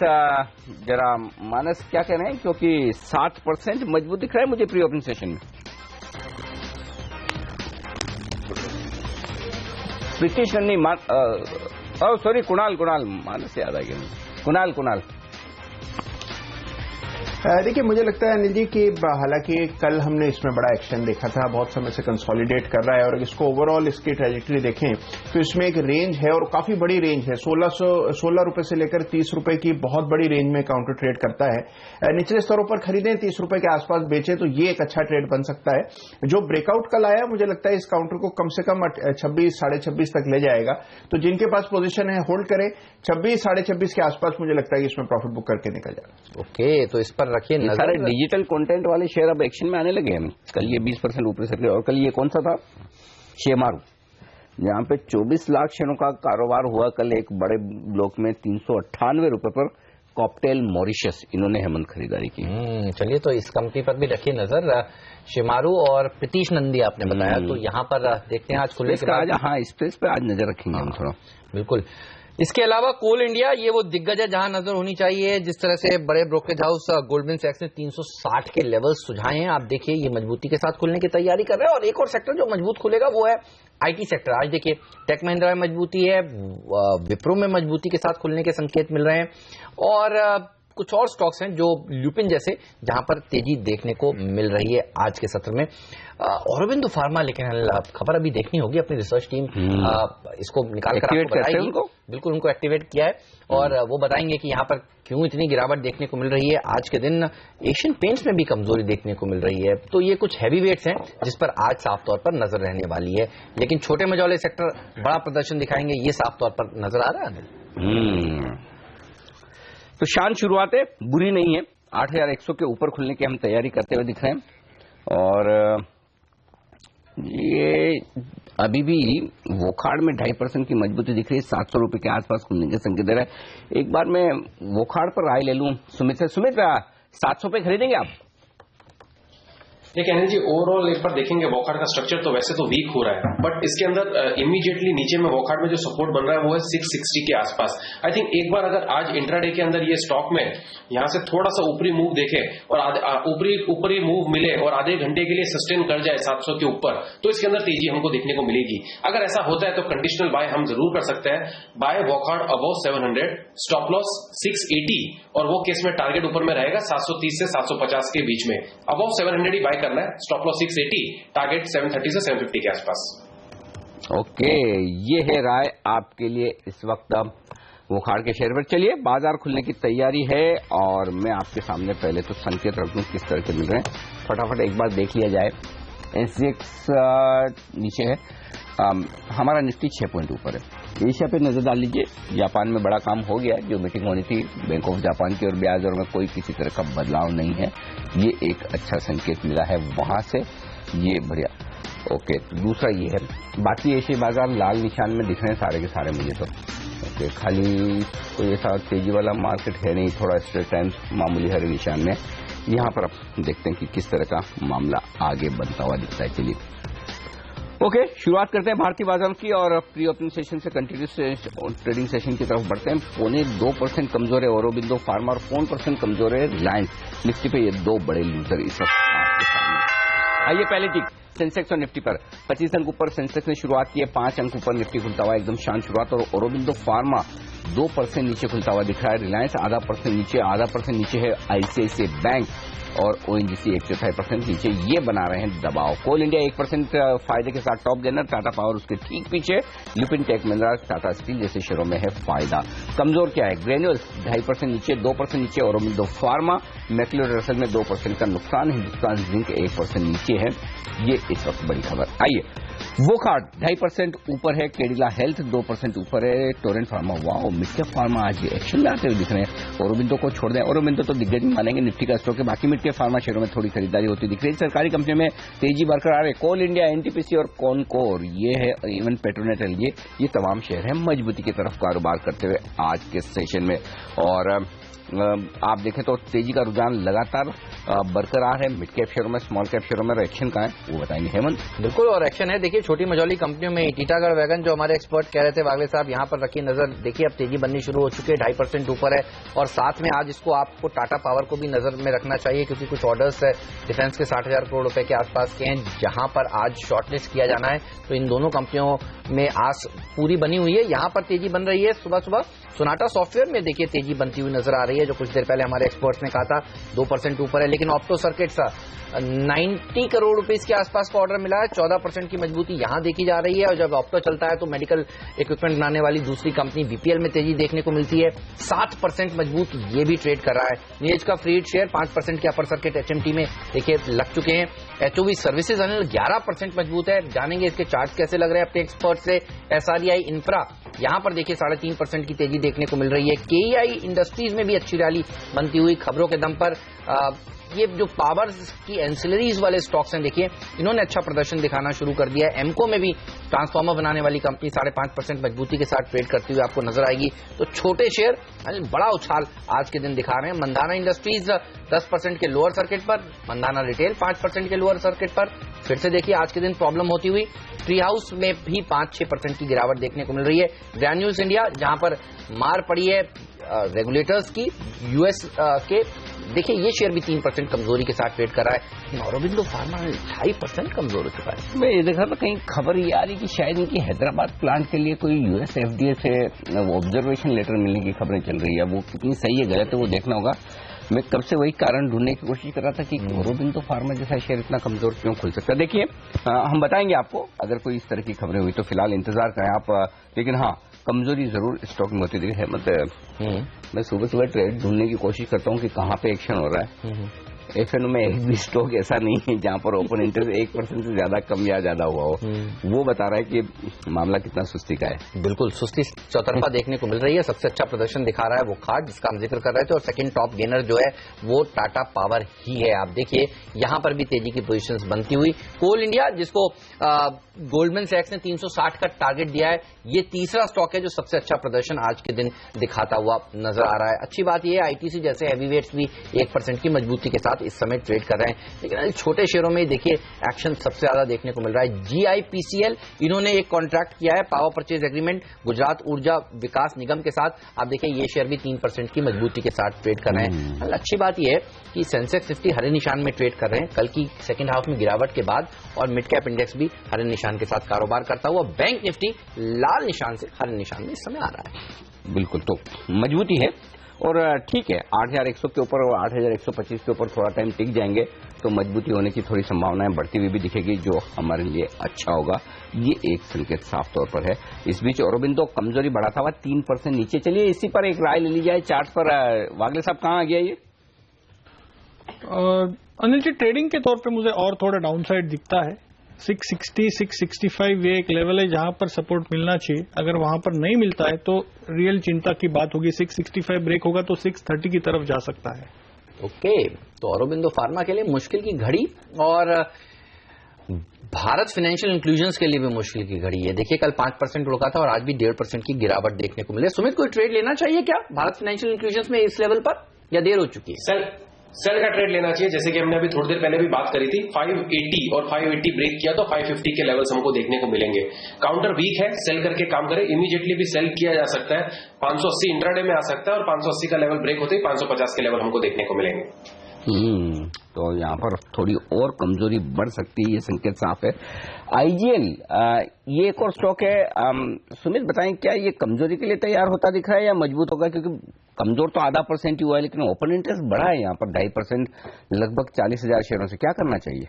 जरा मानस क्या कह रहे हैं, क्योंकि 7% मजबूत दिख रहा है मुझे प्री ओपन सेशन में। प्रीतिश नंदी सॉरी कुणाल मानस से याद आ गया, कुणाल देखिए मुझे लगता है अनिल जी कि हालांकि कल हमने इसमें बड़ा एक्शन देखा था, बहुत समय से कंसोलिडेट कर रहा है, और इसको ओवरऑल इसकी ट्रेजेक्टरी देखें तो इसमें एक रेंज है और काफी बड़ी रेंज है, 16 रुपए से लेकर 30 रुपए की बहुत बड़ी रेंज में काउंटर ट्रेड करता है। निचले स्तरों पर खरीदें, 30 रुपए के आसपास बेचें तो ये एक अच्छा ट्रेड बन सकता है। जो ब्रेकआउट कल आया, मुझे लगता है इस काउंटर को कम से कम 26, 26.5 तक ले जाएगा। तो जिनके पास पोजीशन है होल्ड करें, 26, 26.5 के आसपास मुझे लगता है कि इसमें प्रॉफिट बुक करके निकल जाएगा। ओके, तो इस पर रखिए नजर। सारे डिजिटल कंटेंट वाले शेयर अब एक्शन में आने लगे हैं। कल ये 20% ऊपर से, और कल ये कौन सा था, शेमारू, जहां पे 24 लाख शेयरों का कारोबार हुआ कल एक बड़े ब्लॉक में 398 रुपए पर। कॉकटेल मॉरिशस, इन्होंने हेमंत खरीदारी की। चलिए, तो इस कंपनी पर भी रखिए नजर। शेमारू और प्रीतिश नंदी आपने बताया, तो यहाँ पर देखते हैं आज खुलने के बाद। हाँ, स्पेस पे आज नजर रखेंगे हम थोड़ा। बिल्कुल। इसके अलावा कोल इंडिया, ये वो दिग्गज है जहां नजर होनी चाहिए। जिस तरह से बड़े ब्रोकरेज हाउस गोल्डमैन सैक्स ने 360 के लेवल्स सुझाए हैं, आप देखिए ये मजबूती के साथ खुलने की तैयारी कर रहे हैं। और एक और सेक्टर जो मजबूत खुलेगा वो है आईटी सेक्टर। आज देखिए टेक महिंद्रा में मजबूती है, विप्रो में मजबूती के साथ खुलने के संकेत मिल रहे हैं, और कुछ और स्टॉक्स हैं जो ल्यूपिन जैसे, जहां पर तेजी देखने को मिल रही है आज के सत्र में। औरबिंदो फार्मा, लेकिन खबर अभी देखनी होगी, अपनी रिसर्च टीम इसको निकाल कर आपको बताएगी। बिल्कुल, उनको एक्टिवेट किया है और वो बताएंगे कि यहाँ पर क्यों इतनी गिरावट देखने को मिल रही है। आज के दिन एशियन पेंट्स में भी कमजोरी देखने को मिल रही है। तो ये कुछ हैवी वेट्स हैं जिस पर आज साफ तौर पर नजर रहने वाली है, लेकिन छोटे मझौले सेक्टर बड़ा प्रदर्शन दिखाएंगे, ये साफ तौर पर नजर आ रहा है। तो शांत शुरुआत है, बुरी नहीं है। 8100 के ऊपर खुलने की हम तैयारी करते हुए दिख रहे हैं, और ये अभी भी वोखाड़ में 2.5% की मजबूती दिख रही है। 700 रुपए के आसपास खुलने के संकेत दे रहा है। एक बार मैं वोखाड़ पर राय ले लूं सुमित से। सुमित, 700 पे खरीदेंगे आप? देखिए अनिल जी, ओवरऑल एक बार देखेंगे वोखाड़ का स्ट्रक्चर तो वैसे तो वीक हो रहा है, बट इसके अंदर इमीडिएटली नीचे में वोखाड़ में जो सपोर्ट बन रहा है वो है 660 के आसपास। आई थिंक एक बार अगर आज इंट्राडे के अंदर ये स्टॉक में यहां से थोड़ा सा ऊपरी मूव देखे और ऊपरी मूव मिले और आधे घंटे के लिए सस्टेन कर जाए 700 के ऊपर, तो इसके अंदर तेजी हमको देखने को मिलेगी। अगर ऐसा होता है तो कंडीशनल बाय हम जरूर कर सकते हैं। बाय वोखाड़ अबव 700, स्टॉप लॉस 680, और वो केस में टारगेट ऊपर में रहेगा 730 से 750 के बीच में। अबव 700 ही बाय करना है, स्टॉप लॉस 680, टारगेट 730 से 750 के आसपास। ओके, ये है राय आपके लिए इस वक्त वोखाड़ के शेयर पर। चलिए, बाजार खुलने की तैयारी है और मैं आपके सामने पहले तो संकेत रख दूं किस तरह के मिल रहे हैं। फटाफट एक बार देख लिया जाए। एसजीएक्स नीचे है, हमारा निफ्टी 6 पॉइंट ऊपर है। एशिया पे नजर डाल लीजिए, जापान में बड़ा काम हो गया है। जो मीटिंग होनी थी बैंक ऑफ जापान की, और ब्याज दर में कोई किसी तरह का बदलाव नहीं है, ये एक अच्छा संकेत मिला है वहां से, ये बढ़िया। ओके, तो दूसरा ये है, बाकी एशियाई बाजार लाल निशान में दिख रहे हैं सारे के सारे मुझे तो। ओके, खाली कोई ऐसा तेजी वाला मार्केट है नहीं, थोड़ा स्ट्रेट टाइम्स मामूली हरे निशान में। यहाँ पर अब देखते हैं कि किस तरह का मामला आगे बनता हुआ दिखता है। चलिए, ओके, शुरुआत करते हैं भारतीय बाजार की, और प्री ओपनिंग सेशन से कंटिन्यूस ट्रेडिंग सेशन की तरफ बढ़ते हैं। 0.25% कमजोर है औरोबिंदो फार्मा और 4% कमजोर है रिलायंस। निफ्टी पे ये दो बड़े लूजर इस वक्त आपके सामने। आइए पहले टिक सेंसेक्स और निफ्टी पर। 25 अंक ऊपर सेंसेक्स ने शुरुआत की है, 5 अंक ऊपर निफ्टी खुलता हुआ एकदम शांत शुरुआत, और औरोबिंदो फार्मा 2% नीचे खुलता हुआ दिख रहा है। रिलायंस आधा परसेंट नीचे है आईसीआईसीआई बैंक और ओएनजीसी 1/4% नीचे, ये बना रहे हैं दबाव। कोल इंडिया 1% फायदे के साथ टॉप गेनर, टाटा पावर उसके ठीक पीछे, लुपिन टेक महिंद्रा, टाटा स्टील जैसे शेयरों में है फायदा। कमजोर क्या है? ग्रेन्यूल्स 2.5% नीचे, 2% नीचे, औरोबिंदो फार्मा, मैक्लोडगंज रसल में 2% का नुकसान, हिंदुस्तान जिंक 1% नीचे है। ये इस वक्त बड़ी खबर। आइए, वोकहार्ट 2.5% ऊपर है, केडिला हेल्थ 2% ऊपर है, Torrent pharma, wow, midcap pharma आज एक्शन में आते हुए दिख रहे हैं। औरोबिंदो को छोड़ दें, औरोबिंदो तो दिग्गज मानेंगे, निफ्टी का स्टॉक है, बाकी मिडकैप फार्मा शेयरों में थोड़ी खरीदारी होती दिख रही है। सरकारी कंपनियों में तेजी बरकरार है, कोल इंडिया, एनटीपीसी और कॉनकोर, ये है, इवन पेट्रोनेट, ये तमाम शेयर हैं मजबूती की तरफ कारोबार करते हुए आज के सेशन में। और आप देखें तो तेजी का रुझान लगातार बरकरार है मिड कैप शेयरों में, स्मॉल कैप शेयरों में। एक्शन का है वो बताएंगे हेमंत। बिल्कुल, और एक्शन है। देखिए, छोटी मझौली कंपनियों में टीटागढ़ वैगन जो हमारे एक्सपर्ट कह रहे थे वागले साहब, यहां पर रखिए नजर। देखिए, अब तेजी बननी शुरू हो चुकी है, 2.5% ऊपर है। और साथ में आज इसको आपको टाटा पावर को भी नजर में रखना चाहिए, क्योंकि कुछ ऑर्डर्स है डिफेंस के 60,000 करोड़ रुपए के आसपास के हैं, जहां पर आज शॉर्टलिस्ट किया जाना है। तो इन दोनों कंपनियों में आस पूरी बनी हुई है, यहां पर तेजी बन रही है। सुबह सुबह सोनाटा सॉफ्टवेयर में देखिए तेजी बनती हुई नजर आ रही है, जो कुछ देर पहले हमारे एक्सपर्ट्स ने कहा था 2% ऊपर है। लेकिन ऑप्टो सर्किट्स 90 करोड़ रुपीस के आसपास का ऑर्डर मिला है, 14% की मजबूती यहां देखी जा रही है। और जब ऑप्टो चलता है तो मेडिकल इक्विपमेंट बनाने वाली दूसरी कंपनी बीपीएल में तेजी देखने को मिलती है, 7% मजबूत ये भी ट्रेड कर रहा है। नीरज का फ्रीड शेयर 5% के अपर सर्किट एचएमटी में देखिए लग चुके हैं। एचओवी सर्विसेज अनिल 11% मजबूत है, जानेंगे इसके चार्ट कैसे लग रहे हैं अपने एक्सपर्ट से। एसआरईआई इंफ्रा यहां पर देखिए 3.5% की तेजी देखने को मिल रही है। केईआई इंडस्ट्रीज में भी अच्छी रैली बनती हुई खबरों के दम पर। ये जो पावर की एंसिलरीज वाले स्टॉक्स हैं, देखिए इन्होंने अच्छा प्रदर्शन दिखाना शुरू कर दिया है। एमको में भी ट्रांसफार्मर बनाने वाली कंपनी 5.5% मजबूती के साथ ट्रेड करती हुई आपको नजर आएगी। तो छोटे शेयर बड़ा उछाल आज के दिन दिखा रहे हैं। मंदाना इंडस्ट्रीज 10% के लोअर सर्किट पर, मंदाना रिटेल 5% के लोअर सर्किट पर। फिर से देखिए आज के दिन प्रॉब्लम होती हुई। ट्री हाउस में भी 5-6% की गिरावट देखने को मिल रही है। ग्रैन्यूल्स इंडिया जहां पर मार पड़ी है रेगुलेटर्स की यूएस के, देखिए ये शेयर भी 3% कमजोरी के साथ ट्रेड कर रहा है। औरोबिंदो फार्मा 2.5% कमजोर हो चुका है। मैं ये देखा था कहीं खबर ये आ रही कि शायद इनकी हैदराबाद प्लांट के लिए कोई यूएस एफडीए से ऑब्जर्वेशन लेटर मिलने की खबरें चल रही है। वो कितनी सही है गलत है वो देखना होगा। मैं कब से वही कारण ढूंढने की कोशिश कर रहा था कि औरोबिंदो फार्मा जैसा शेयर इतना कमजोर क्यों खुल सकता है। देखिए हम बताएंगे आपको अगर कोई इस तरह की खबरें हुई तो फिलहाल इंतजार करें आप। लेकिन हाँ, कमजोरी जरूर स्टॉक में होती है। मतलब मैं सुबह सुबह ट्रेड ढूंढने की कोशिश करता हूँ कि कहाँ पे एक्शन हो रहा है। एफएनओ में एक भी स्टॉक ऐसा नहीं है जहां पर ओपन इंटरेस्ट 1% से ज्यादा कम या ज्यादा हुआ हो। वो बता रहा है कि मामला कितना सुस्ती का है। बिल्कुल सुस्ती चौतरफा देखने को मिल रही है। सबसे अच्छा प्रदर्शन दिखा रहा है वो खाद जिसका हम जिक्र कर रहे थे, और सेकंड टॉप गेनर जो है वो टाटा पावर ही है। आप देखिए यहां पर भी तेजी की पोजीशंस बनती हुई। कोल इंडिया जिसको गोल्डमैन सैक्स ने 360 का टारगेट दिया है, ये तीसरा स्टॉक है जो सबसे अच्छा प्रदर्शन आज के दिन दिखाता हुआ नजर आ रहा है। अच्छी बात यह है आईटीसी जैसे हैवीवेट्स भी 1% की मजबूती के साथ इस समय ट्रेड कर रहे हैं। लेकिन छोटे शेयरों में देखिए एक्शन सबसे ज्यादा देखने को मिल रहा है। जीआईपीसीएल इन्होंने एक कॉन्ट्रैक्ट किया है पावर परचेज एग्रीमेंट गुजरात ऊर्जा विकास निगम के साथ। आप देखिए ये शेयर भी 3% की मजबूती के साथ ट्रेड कर रहे हैं। अच्छी बात यह है कि सेंसेक्स 50 हरे निशान में ट्रेड कर रहे हैं कल की सेकंड हाफ में गिरावट के बाद, और मिड कैप इंडेक्स भी हरे निशान के साथ कारोबार करता हुआ। बैंक निफ्टी लाल निशान से हरे निशान में इस समय आ रहा है। बिल्कुल, तो मजबूती है और ठीक है। 8,100 के ऊपर और 8,125 के ऊपर थोड़ा टाइम टिक जाएंगे तो मजबूती होने की थोड़ी संभावनाएं बढ़ती हुई भी दिखेगी, जो हमारे लिए अच्छा होगा। ये एक संकेत साफ तौर पर है। इस बीच औरोबिंदो कमजोरी बढ़ाता हुआ 3% नीचे। चलिए इसी पर एक राय ले ली जाए चार्ट पर। वागले साहब कहाँ आ गया ये? अनिल जी, ट्रेडिंग के तौर पे मुझे और थोड़ा डाउनसाइड दिखता है। 660, 665 ये एक लेवल है जहां पर सपोर्ट मिलना चाहिए। अगर वहां पर नहीं मिलता है तो रियल चिंता की बात होगी। 665 ब्रेक होगा तो 630 की तरफ जा सकता है। ओके, तो औरोबिंदो फार्मा के लिए मुश्किल की घड़ी और भारत फाइनेंशियल इंक्लूजन्स के लिए भी मुश्किल की घड़ी है। देखिए कल 5% रुका था और आज भी 1.5% की गिरावट देखने को मिले। सुमित, कोई ट्रेड लेना चाहिए क्या भारत फाइनेंशियल इंक्लूजन्स में इस लेवल पर, या देर हो चुकी है? सेल का ट्रेड लेना चाहिए। जैसे कि हमने अभी थोड़ी देर पहले भी बात करी थी, 580 और 580 ब्रेक किया तो 550 के लेवल्स हमको देखने को मिलेंगे। काउंटर वीक है, सेल करके काम करे। इमीडिएटली भी सेल किया जा सकता है। 580 इंट्राडे में आ सकता है और 580 का लेवल ब्रेक होते ही 550 के लेवल हमको देखने को मिलेंगे। तो यहाँ पर थोड़ी और कमजोरी बढ़ सकती है, ये संकेत साफ है। आईजीएल ये एक और स्टॉक है, सुमित बताएं क्या ये कमजोरी के लिए तैयार होता दिख रहा है या मजबूत होगा? क्योंकि कमजोर तो 0.5% हुआ है, लेकिन ओपन इंटरेस्ट बढ़ा है यहाँ पर 2.5%, लगभग 40,000 शेयरों से। क्या करना चाहिए?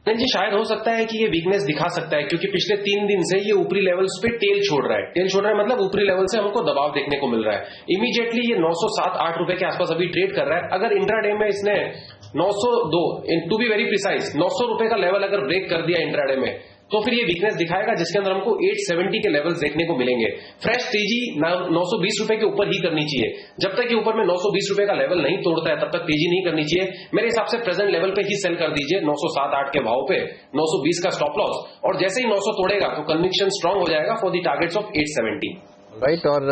नहीं जी, शायद हो सकता है कि ये वीकनेस दिखा सकता है, क्योंकि पिछले 3 दिन से ये ऊपरी लेवल्स पे टेल छोड़ रहा है। टेल छोड़ रहा है मतलब ऊपरी लेवल से हमको दबाव देखने को मिल रहा है। इमीडिएटली ये 907-8 रुपए के आसपास अभी ट्रेड कर रहा है। अगर इंट्राडे में इसने 902 टू बी वेरी प्रिसाइज 900 रुपए का लेवल अगर ब्रेक कर दिया इंट्राडे में, तो फिर ये वीकनेस दिखाएगा, जिसके अंदर हमको 870 के लेवल्स देखने को मिलेंगे। फ्रेश तेजी 920 रुपए के ऊपर ही करनी चाहिए। जब तक ये ऊपर में 920 रुपए का लेवल नहीं तोड़ता है, तब तक तेजी नहीं करनी चाहिए। मेरे हिसाब से प्रेजेंट लेवल पे ही सेल कर दीजिए, 907-8 के भाव पे 920 का स्टॉप लॉस, और जैसे ही 900 तोड़ेगा तो कन्विक्शन स्ट्रांग हो जाएगा for the targets of 870। Right. और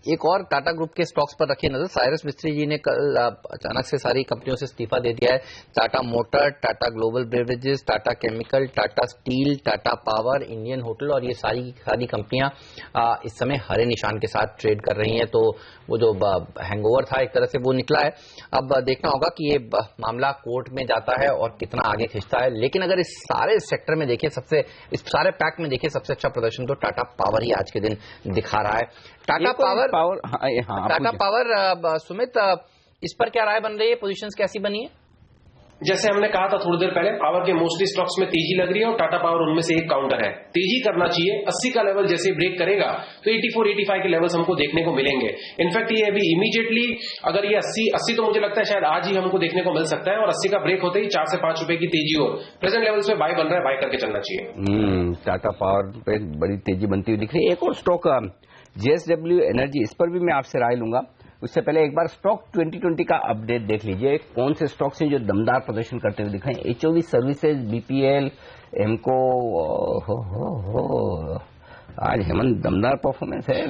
एक और टाटा ग्रुप के स्टॉक्स पर रखिए नजर। साइरस मिस्त्री जी ने कल अचानक से सारी कंपनियों से इस्तीफा दे दिया है। Tata motor, Tata global beverages, Tata chemical, Tata steel, Tata power, Indian hotel, और ये सारी कंपनियां इस समय हरे निशान के साथ ट्रेड कर रही हैं। तो वो जो हैंगओवर था एक तरह से वो निकला है। अब देखना होगा कि ये मामला कोर्ट में जाता है और कितना आगे खिंचता है। लेकिन अगर इस सारे सेक्टर में देखिए, इस सारे पैक में देखिए, सबसे अच्छा प्रदर्शन तो टाटा पावर ही आज के दिन दिखा रहा है। टाटा पावर सुमित, इस पर क्या राय बन रही है? पोजीशंस कैसी बनी है? जैसे हमने कहा था थोड़ी देर पहले, पावर के मोस्टली स्टॉक्स में तेजी लग रही है और टाटा पावर उनमें से एक काउंटर है। तेजी करना चाहिए। 80 का लेवल जैसे ब्रेक करेगा तो 84-85 के लेवल्स हमको देखने को मिलेंगे। इनफैक्ट ये अभी इमीडिएटली अगर ये 80 तो मुझे लगता है शायद आज ही हमको देखने को मिल सकता है, और 80 का ब्रेक होते ही 4 से 5 रुपए की तेजी हो प्रेजेंट लेवल्स पे बाय बन रहा है, बाय करके चलना चाहिए। टाटा पावर पे बड़ी तेजी बनती हुई दिख रही है। एक और स्टॉक JSW एनर्जी, इस पर भी मैं आपसे राय लूंगा। उससे पहले एक बार स्टॉक 2020 का अपडेट देख लीजिए, कौन से स्टॉक्स हैं जो दमदार प्रदर्शन करते हुए दिखाएं। HOV सर्विसेज, BPL, एमको, आज हेमंत दमदार परफॉर्मेंस है।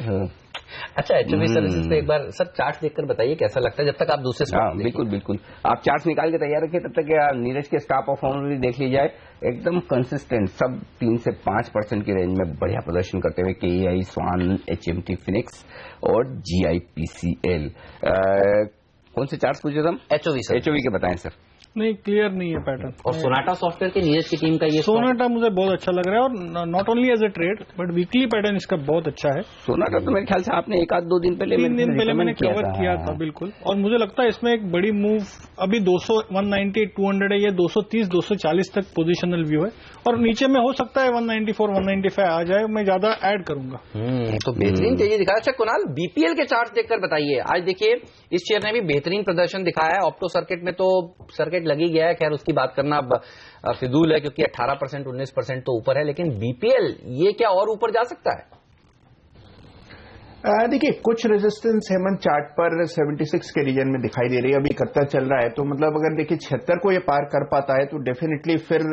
अच्छा, HOV सर्विसेज पे एक बार सर चार्ट देखकर बताइए कैसा लगता है, जब तक आप दूसरे स्टॉक। बिल्कुल आप चार्ट निकाल के तैयार रखिए, तब तक नीरज के स्टार परफॉर्मेंस भी देख ली जाए। एकदम कंसिस्टेंट, सब 3 से 5% की रेंज में बढ़िया प्रदर्शन करते हुए KEI, स्वान, HMT फिनिक्स और GIPCL। कौन से चार्ट पूछे हम? HOV के बताएं सर। नहीं, क्लियर नहीं है पैटर्न। और सोनाटा सॉफ्टवेयर के नीरज की टीम का ये सोनाटा मुझे बहुत अच्छा लग रहा है, और not only as a trade but weekly pattern इसका बहुत अच्छा है। सोनाटा तो मेरे ख्याल से आपने 1-2 दिन पहले 3 दिन पहले मैंने कवर किया था, बिल्कुल। और मुझे लगता है इसमें एक बड़ी मूव, अभी 200, 190, 200 है, ये 230, 240 तक पोजिशनल व्यू है, और नीचे में हो सकता है 194, 195 आ जाए, मैं ज्यादा ऐड करूंगा। तो बेहतरीन तेजी दिखा। अच्छा कुणाल, BPL के चार्ट देखकर बताइए। आज देखिए इस शेयर ने भी बेहतरीन प्रदर्शन दिखाया है। ऑप्टो सर्किट में तो सर्किट लगी गया है, खैर उसकी बात करना अब फिजूल है, क्योंकि 18%, 19% तो ऊपर है। लेकिन BPL ये क्या और ऊपर जा सकता है? देखिए, कुछ रेजिस्टेंस हेमंत चार्ट पर 76 के रीजन में दिखाई दे रही है। अभी 71 चल रहा है, तो मतलब अगर देखिए 76 को ये पार कर पाता है तो डेफिनेटली फिर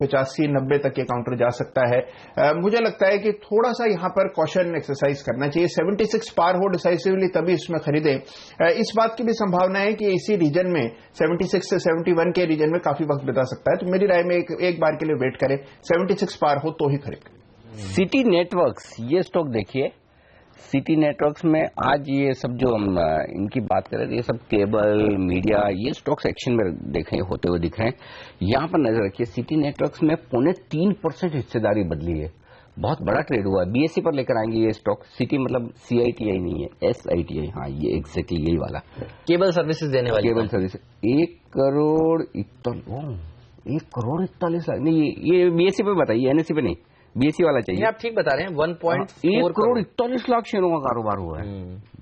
85-90 तक ये काउंटर जा सकता है। मुझे लगता है कि थोड़ा सा यहां पर कॉशन एक्सरसाइज करना चाहिए। 76 पार हो डिसाइसिवली तभी इसमें खरीदें। इस बात की भी संभावना है कि इसी रीजन में 76 से 71 के रीजन में काफी वक्त बिता सकता है। तो मेरी राय में एक बार के लिए वेट करें, 76 पार हो तो ही खरीदें। सिटी नेटवर्क्स, ये स्टॉक देखिए। सिटी नेटवर्क्स में आज ये सब जो हम इनकी बात कर रहे थे, ये सब केबल, मीडिया, ये स्टॉक्स एक्शन में देखें होते हुए दिख रहे हैं। यहां पर नजर रखिए, सिटी नेटवर्क्स में 3.25% हिस्सेदारी बदली है। बहुत बड़ा ट्रेड हुआ है। BSE पर लेकर आएंगे ये स्टॉक। सिटी मतलब CITI नहीं है, SITI। हाँ, ये एग्जैक्टली यही वाला केबल सर्विसेज देने वाली केबल सर्विसेज। 1 करोड़ 41 लाख नहीं, ये BSE पे बताइए, NSE पे नहीं, BSE वाला चाहिए। आप ठीक बता रहे हैं। 1 करोड़ 41 लाख शेयरों का कारोबार हुआ है।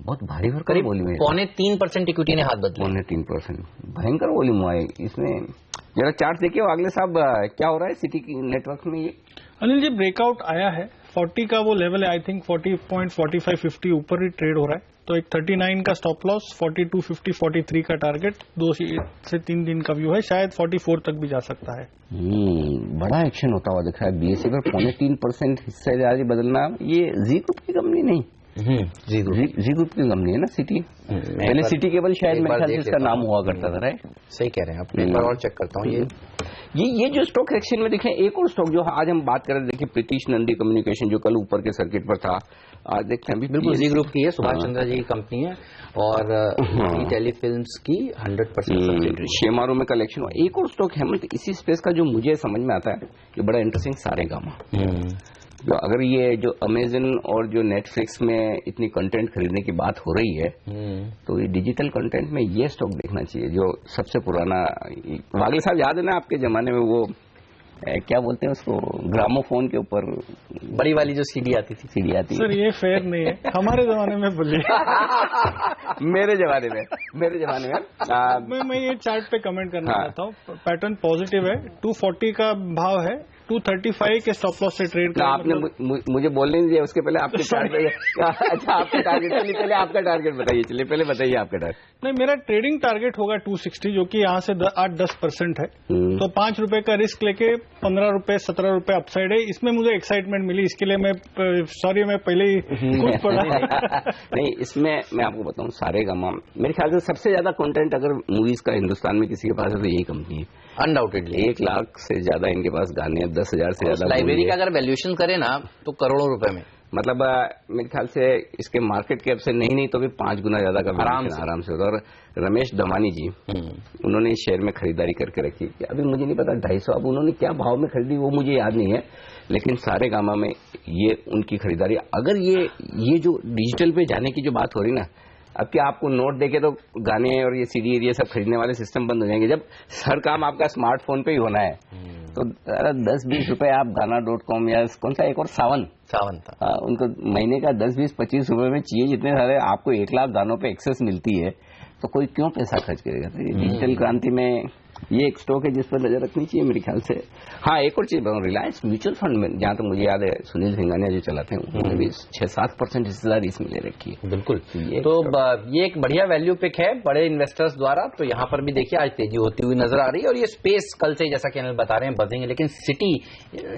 बहुत भारी भरकम वॉल्यूम है। 3.25% इक्विटी ने हाथ बदला। 3.25% भयंकर वॉल्यूम हुआ है इसमें। जरा चार्ट देखिए आगले साहब, क्या हो रहा है सिटी नेटवर्क में। ये अनिल जी ब्रेकआउट आया है, 40 का वो लेवल है, आई थिंक 40.45-50 ऊपर ही ट्रेड हो रहा है। तो एक 39 का स्टॉप लॉस, 42, 43 का टारगेट, 2 से 3 दिन का व्यू है, शायद 44 तक भी जा सकता है। बड़ा एक्शन होता हुआ दिख रहा है BSE पर। 3.25% हिस्सेदारी बदलना, ये जी ग्रुप की कंपनी नहीं, जी ग्रुप की कंपनी है ना सिटी, पहले सिटी केबल शायद मेरे ख्याल से इसका नाम हुआ करता था, राइट? सही कह रहे हैं आप, एक बार और चेक करता हूँ। ये जो स्टॉक एक्सचेंज में देखें, एक और स्टॉक जो आज हम बात कर रहे थे, देखिए प्रीतिश नंदी कम्युनिकेशन जो कल ऊपर के सर्किट पर था, आज देखते हैं अभी बिल्कुल जी ग्रुप की है, सुभाष चंद्रा जी की कंपनी है और टेलीफिल्म्स की 100% शेमारू में कलेक्शन हुआ। एक और स्टॉक हेमंत इसी स्पेस का जो मुझे समझ में आता है कि बड़ा इंटरेस्टिंग, सारेगामा। जो अगर ये जो अमेजन और जो नेटफ्लिक्स में इतनी कंटेंट खरीदने की बात हो रही है, तो ये डिजिटल कंटेंट में ये स्टॉक देखना चाहिए जो सबसे पुराना। वागले साहब याद है ना आपके जमाने में वो क्या बोलते हैं उसको, ग्रामोफोन के ऊपर बड़ी वाली जो सीडी आती थी? सीडी आती सर ये फेयर नहीं है, हमारे जमाने में बोलिए। मेरे जमाने में मैं ये चार्ट पे कमेंट करना चाहता हूँ। पैटर्न पॉजिटिव है, 240 का भाव है, 235 के स्टॉप लॉस से ट्रेड कर। आपने मुझे बोलने नहीं दिया, उसके पहले आपके टारगेट। अच्छा आपका टारगेट, चलिए पहले आपका टारगेट बताइए, चलिए पहले बताइए आपका टारगेट। नहीं, मेरा ट्रेडिंग टारगेट होगा 260, जो कि यहाँ से 8-10% है। तो 5 रुपए का रिस्क लेके 15 रुपए 17 रुपए अपसाइड है। इसमें मुझे एक्साइटमेंट मिली, इसके लिए मैं सॉरी मैं पहले ही कूद पड़ा। नहीं, इसमें मैं आपको बताऊं, सारेगामा मेरे ख्याल से सबसे ज्यादा कंटेंट अगर मूवीज का हिंदुस्तान में किसी के पास है तो यही कंपनी है, अनडाउटेडली। 1 लाख से ज्यादा इनके पास गाने हैं, 10,000 से ज्यादा। लाइब्रेरी का अगर वैल्यूएशन करे ना तो करोड़ों रुपए में, मतलब मेरे ख्याल से इसके मार्केट कैप से नहीं तो भी 5 गुना ज्यादा का आराम से होता। और रमेश दमानी जी उन्होंने इस शेयर में खरीदारी करके रखी, अभी मुझे नहीं पता 250, अब उन्होंने क्या भाव में खरीदी वो मुझे याद नहीं है, लेकिन सारेगामा में ये उनकी खरीदारी। अगर ये जो डिजिटल पे जाने की जो बात हो रही ना, अब क्या आपको नोट देके तो गाने और ये सीडी ये सब खरीदने वाले सिस्टम बंद हो जाएंगे, जब हर काम आपका स्मार्टफोन पे ही होना है। तो 10-20 रुपए आप गाना.com या कौन सा एक और सावन था, उनको महीने का 10-20-25 रुपए में चाहिए, जितने सारे आपको 1 लाख गानों पे एक्सेस मिलती है, तो कोई क्यों पैसा खर्च करेगा? तो डिजिटल क्रांति में ये एक स्टॉक है जिस पर नजर रखनी चाहिए मेरे ख्याल से। हाँ, एक और चीज बताऊं, रिलायंस म्यूचुअल फंड में जहां तक मुझे याद है सुनील सिंघानिया जो चलाते हैं उन्होंने भी 6-7% हिस्सेदारी इसमें ले रखी है। बिल्कुल, तो ये एक बढ़िया वैल्यू पिक है बड़े इन्वेस्टर्स द्वारा। तो यहाँ पर भी देखिए आज तेजी होती हुई नजर आ रही है और ये स्पेस कल से जैसा कि अनिल बता रहे हैं बजेंगे, लेकिन सिटी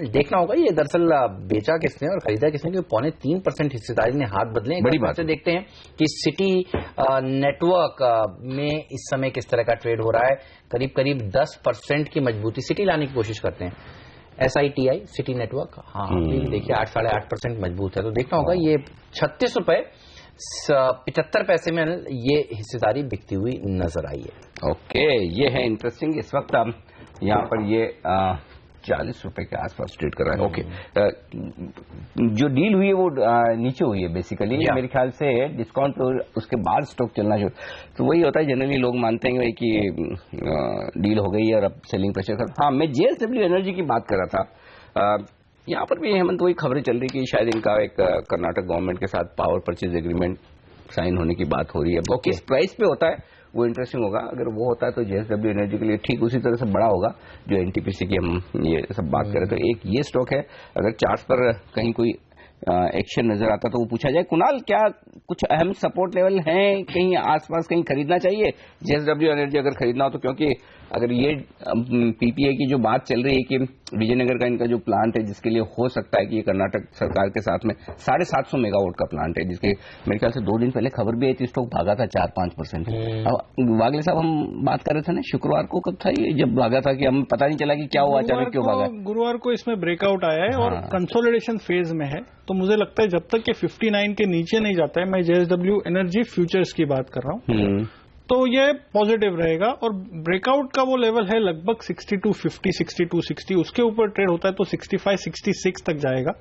देखना होगा ये दरअसल बेचा किसने और खरीदा किसने, क्योंकि 3.25% हिस्सेदारी ने हाथ बदले। बड़ी बात से देखते हैं कि सिटी नेटवर्क में इस समय किस तरह का ट्रेड हो रहा है। करीब 10% की मजबूती सिटी लाने की कोशिश करते हैं। SITI सिटी नेटवर्क, हाँ देखिए 8-8.5% मजबूत है। तो देखना होगा ये 36 रुपए 75 पैसे में ये हिस्सेदारी बिकती हुई नजर आई है। ओके, ये है इंटरेस्टिंग। इस वक्त हम यहाँ पर ये 40 रुपए के आसपास ट्रेड कर रहा है। ओके, जो डील हुई है वो नीचे हुई है बेसिकली, मेरे ख्याल से डिस्काउंट उसके बाद स्टॉक चलना शुरू। तो वही होता है, जनरली लोग मानते हैं कि डील हो गई है और अब सेलिंग प्रेशर कर। हाँ, मैं JSW एनर्जी की बात कर रहा था। यहाँ पर भी हेमंत वही खबरें चल रही कि शायद इनका एक कर्नाटक गवर्नमेंट के साथ पावर परचेज एग्रीमेंट साइन होने की बात हो रही है। किस प्राइस पे होता है वो इंटरेस्टिंग होगा। अगर वो होता है तो JSW एनर्जी के लिए ठीक उसी तरह से बड़ा होगा जो NTPC की हम ये सब बात करें। तो एक ये स्टॉक है, अगर चार्ट्स पर कहीं कोई एक्शन नजर आता तो वो पूछा जाए। कुणाल, क्या कुछ अहम सपोर्ट लेवल हैं कहीं आसपास, कहीं खरीदना चाहिए JSW एनर्जी अगर खरीदना हो तो? क्योंकि अगर ये PPA की जो बात चल रही है कि विजयनगर का इनका जो प्लांट है जिसके लिए हो सकता है कि ये कर्नाटक सरकार के साथ में 750 मेगावाट का प्लांट है, जिसके मेरे ख्याल से 2 दिन पहले खबर भी आई थी, स्टॉक भागा था 4-5%। अब वागले साहब हम बात कर रहे थे ना शुक्रवार को, कब था ये जब भागा था कि हमें पता नहीं चला कि क्या हुआ, अचानक क्यों भागा? गुरुवार को इसमें ब्रेकआउट आया है और कंसोलिडेशन फेज में है। तो मुझे लगता है जब तक ये 59 के नीचे नहीं जाता है, मैं JSW एनर्जी फ्यूचर्स की बात कर रहा हूँ, तो ये पॉजिटिव रहेगा। और ब्रेकआउट का वो लेवल है लगभग 6250, 6260, उसके ऊपर ट्रेड होता है तो 65-66 तक जाएगा।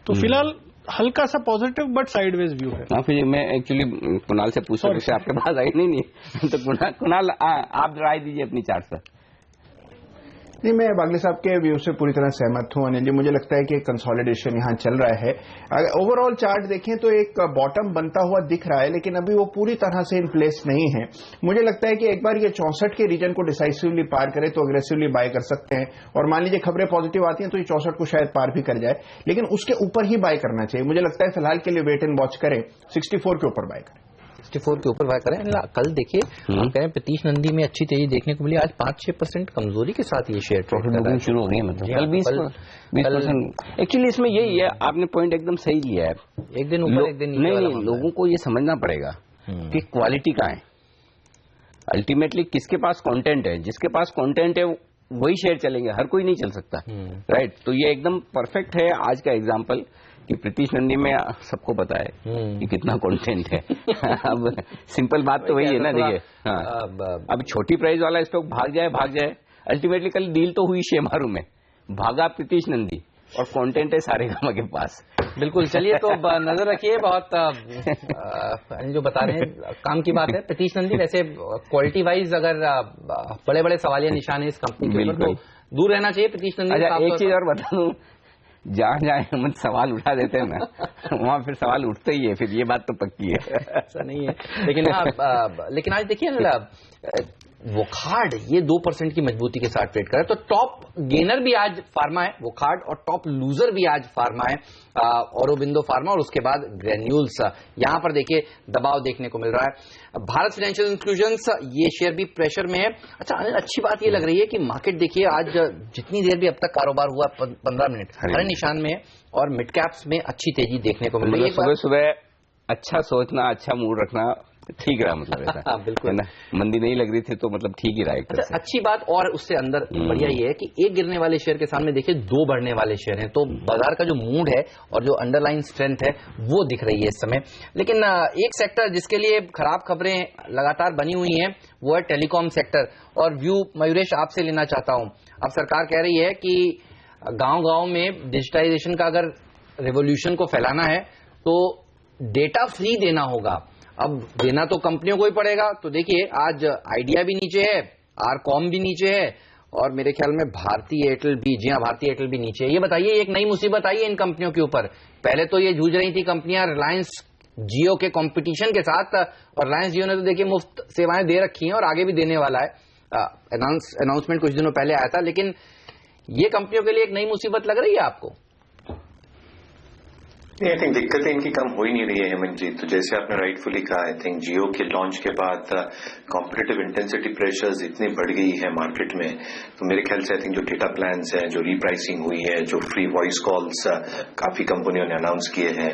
तो फिलहाल हल्का सा पॉजिटिव बट साइडवेज व्यू है। हाँ, फिर मैं एक्चुअली कुणाल से पूछ रहा हूँ, आपके पास आई नहीं तो कुणाल आप राय दीजिए अपनी चार्ट पर। नहीं, मैं वागले साहब के व्यू से पूरी तरह सहमत हूं अनिल जी। मुझे लगता है कि कंसोलिडेशन यहां चल रहा है। अगर ओवरऑल चार्ट देखें तो एक बॉटम बनता हुआ दिख रहा है, लेकिन अभी वो पूरी तरह से इन प्लेस नहीं है। मुझे लगता है कि एक बार ये 64 के रीजन को डिसाइसिवली पार करे तो अग्रेसिवली बाय कर सकते हैं। और मान लीजिए खबरें पॉजिटिव आती हैं तो ये 64 को शायद पार भी कर जाए, लेकिन उसके ऊपर ही बाय करना चाहिए। मुझे लगता है फिलहाल के लिए वेट एंड वॉच करें, 64 के ऊपर बाय करें। 64 के ऊपर करें। कल देखिए हम कह रहे हैं प्रतीश नंदी में अच्छी तेजी देखने को मिली, आज 5-6% कमजोरी के साथ ये शेयर ट्रेड कर रहा है। शुरू हो गई मतलब कल 20%। एक्चुअली इसमें यही है, आपने पॉइंट एकदम सही लिया है, एक दिन ऊपर एक दिन नहीं, लोगों को ये समझना पड़ेगा कि क्वालिटी कहाँ है, अल्टीमेटली किसके पास कंटेंट है, जिसके पास कंटेंट है वही शेयर चलेंगे, हर कोई नहीं चल सकता, राइट। तो ये एकदम परफेक्ट है आज का एग्जांपल कि प्रतीश नंदी में सबको पता है कि कितना कंटेंट है। अब सिंपल बात तो वही है ना, देखिए हाँ, अब छोटी प्राइस वाला स्टॉक भाग जाए, अल्टीमेटली कल डील तो हुई शेमारू में, भागा प्रतीश नंदी और कंटेंट है सारेगामा के पास। बिल्कुल, चलिए तो नजर रखिए, बहुत जो बता रहे हैं काम की बात है। प्रतीश नंदी वैसे क्वालिटी वाइज अगर बड़े बड़े सवालिया निशान है इस कंपनी के ऊपर, तो दूर रहना चाहिए प्रतीश नंदी। अच्छा, एक चीज और बता दूं, जहाँ हम सवाल उठा देते हैं ना वहाँ फिर सवाल उठते ही है, फिर ये बात तो पक्की है। ऐसा नहीं है, लेकिन आज देखिए ना वोखार्ड ये 2% की मजबूती के साथ ट्रेड कर रहा है। तो टॉप गेनर भी आज फार्मा है वोखार्ड, और टॉप लूजर भी आज फार्मा है औरोबिंदो फार्मा, और उसके बाद ग्रेन्यूल्स। यहां पर देखिए दबाव देखने को मिल रहा है। भारत फाइनेंशियल इंस्टीट्यूशंस ये शेयर भी प्रेशर में है। अच्छा अनिल, अच्छी बात ये लग रही है कि मार्केट देखिए आज जितनी देर भी अब तक कारोबार हुआ 15 मिनट हरे निशान में है, और मिड कैप्स में अच्छी तेजी देखने को मिल रही है। सुबह सुबह अच्छा सोचना, अच्छा मूड रखना ठीक रहा, मतलब ऐसा बिल्कुल है ना, मंदी नहीं लग रही थी तो मतलब ठीक ही रहा। अच्छा, अच्छी बात, और उससे अंदर बढ़िया ये है कि एक गिरने वाले शेयर के सामने देखिए 2 बढ़ने वाले शेयर हैं, तो बाजार का जो मूड है और जो अंडरलाइन स्ट्रेंथ है वो दिख रही है इस समय। लेकिन एक सेक्टर जिसके लिए खराब खबरें लगातार बनी हुई हैं वो है टेलीकॉम सेक्टर, और व्यू मयूरेश आपसे लेना चाहता हूं। अब सरकार कह रही है कि गांव-गांव में डिजिटाइजेशन का अगर रेवोल्यूशन को फैलाना है तो डेटा फ्री देना होगा। अब देना तो कंपनियों को ही पड़ेगा। तो देखिए आज आइडिया भी नीचे है, आरकॉम भी नीचे है, और मेरे ख्याल में भारतीय एयरटेल भी, जी हाँ भारतीय एयरटेल भी नीचे है। ये बताइए, एक नई मुसीबत आई है इन कंपनियों के ऊपर। पहले तो ये जूझ रही थी कंपनियां रिलायंस जियो के कंपटीशन के साथ, और रिलायंस जियो ने तो देखिए मुफ्त सेवाएं दे रखी हैं और आगे भी देने वाला है। अनाउंसमेंट कुछ दिनों पहले आया था, लेकिन ये कंपनियों के लिए एक नई मुसीबत लग रही है आपको? आई थिंक दिक्कतें इनकी कम हो ही नहीं रही है हेमंत जी। तो जैसे आपने राइटफुली कहा, आई थिंक जियो के लॉन्च के बाद कॉम्पिटिटिव इंटेंसिटी प्रेशर्स इतनी बढ़ गई है मार्केट में, तो मेरे ख्याल से आई थिंक जो डेटा प्लान्स है, जो रीप्राइसिंग हुई है, जो फ्री वॉइस कॉल्स काफी कंपनियों ने अनाउंस किए हैं,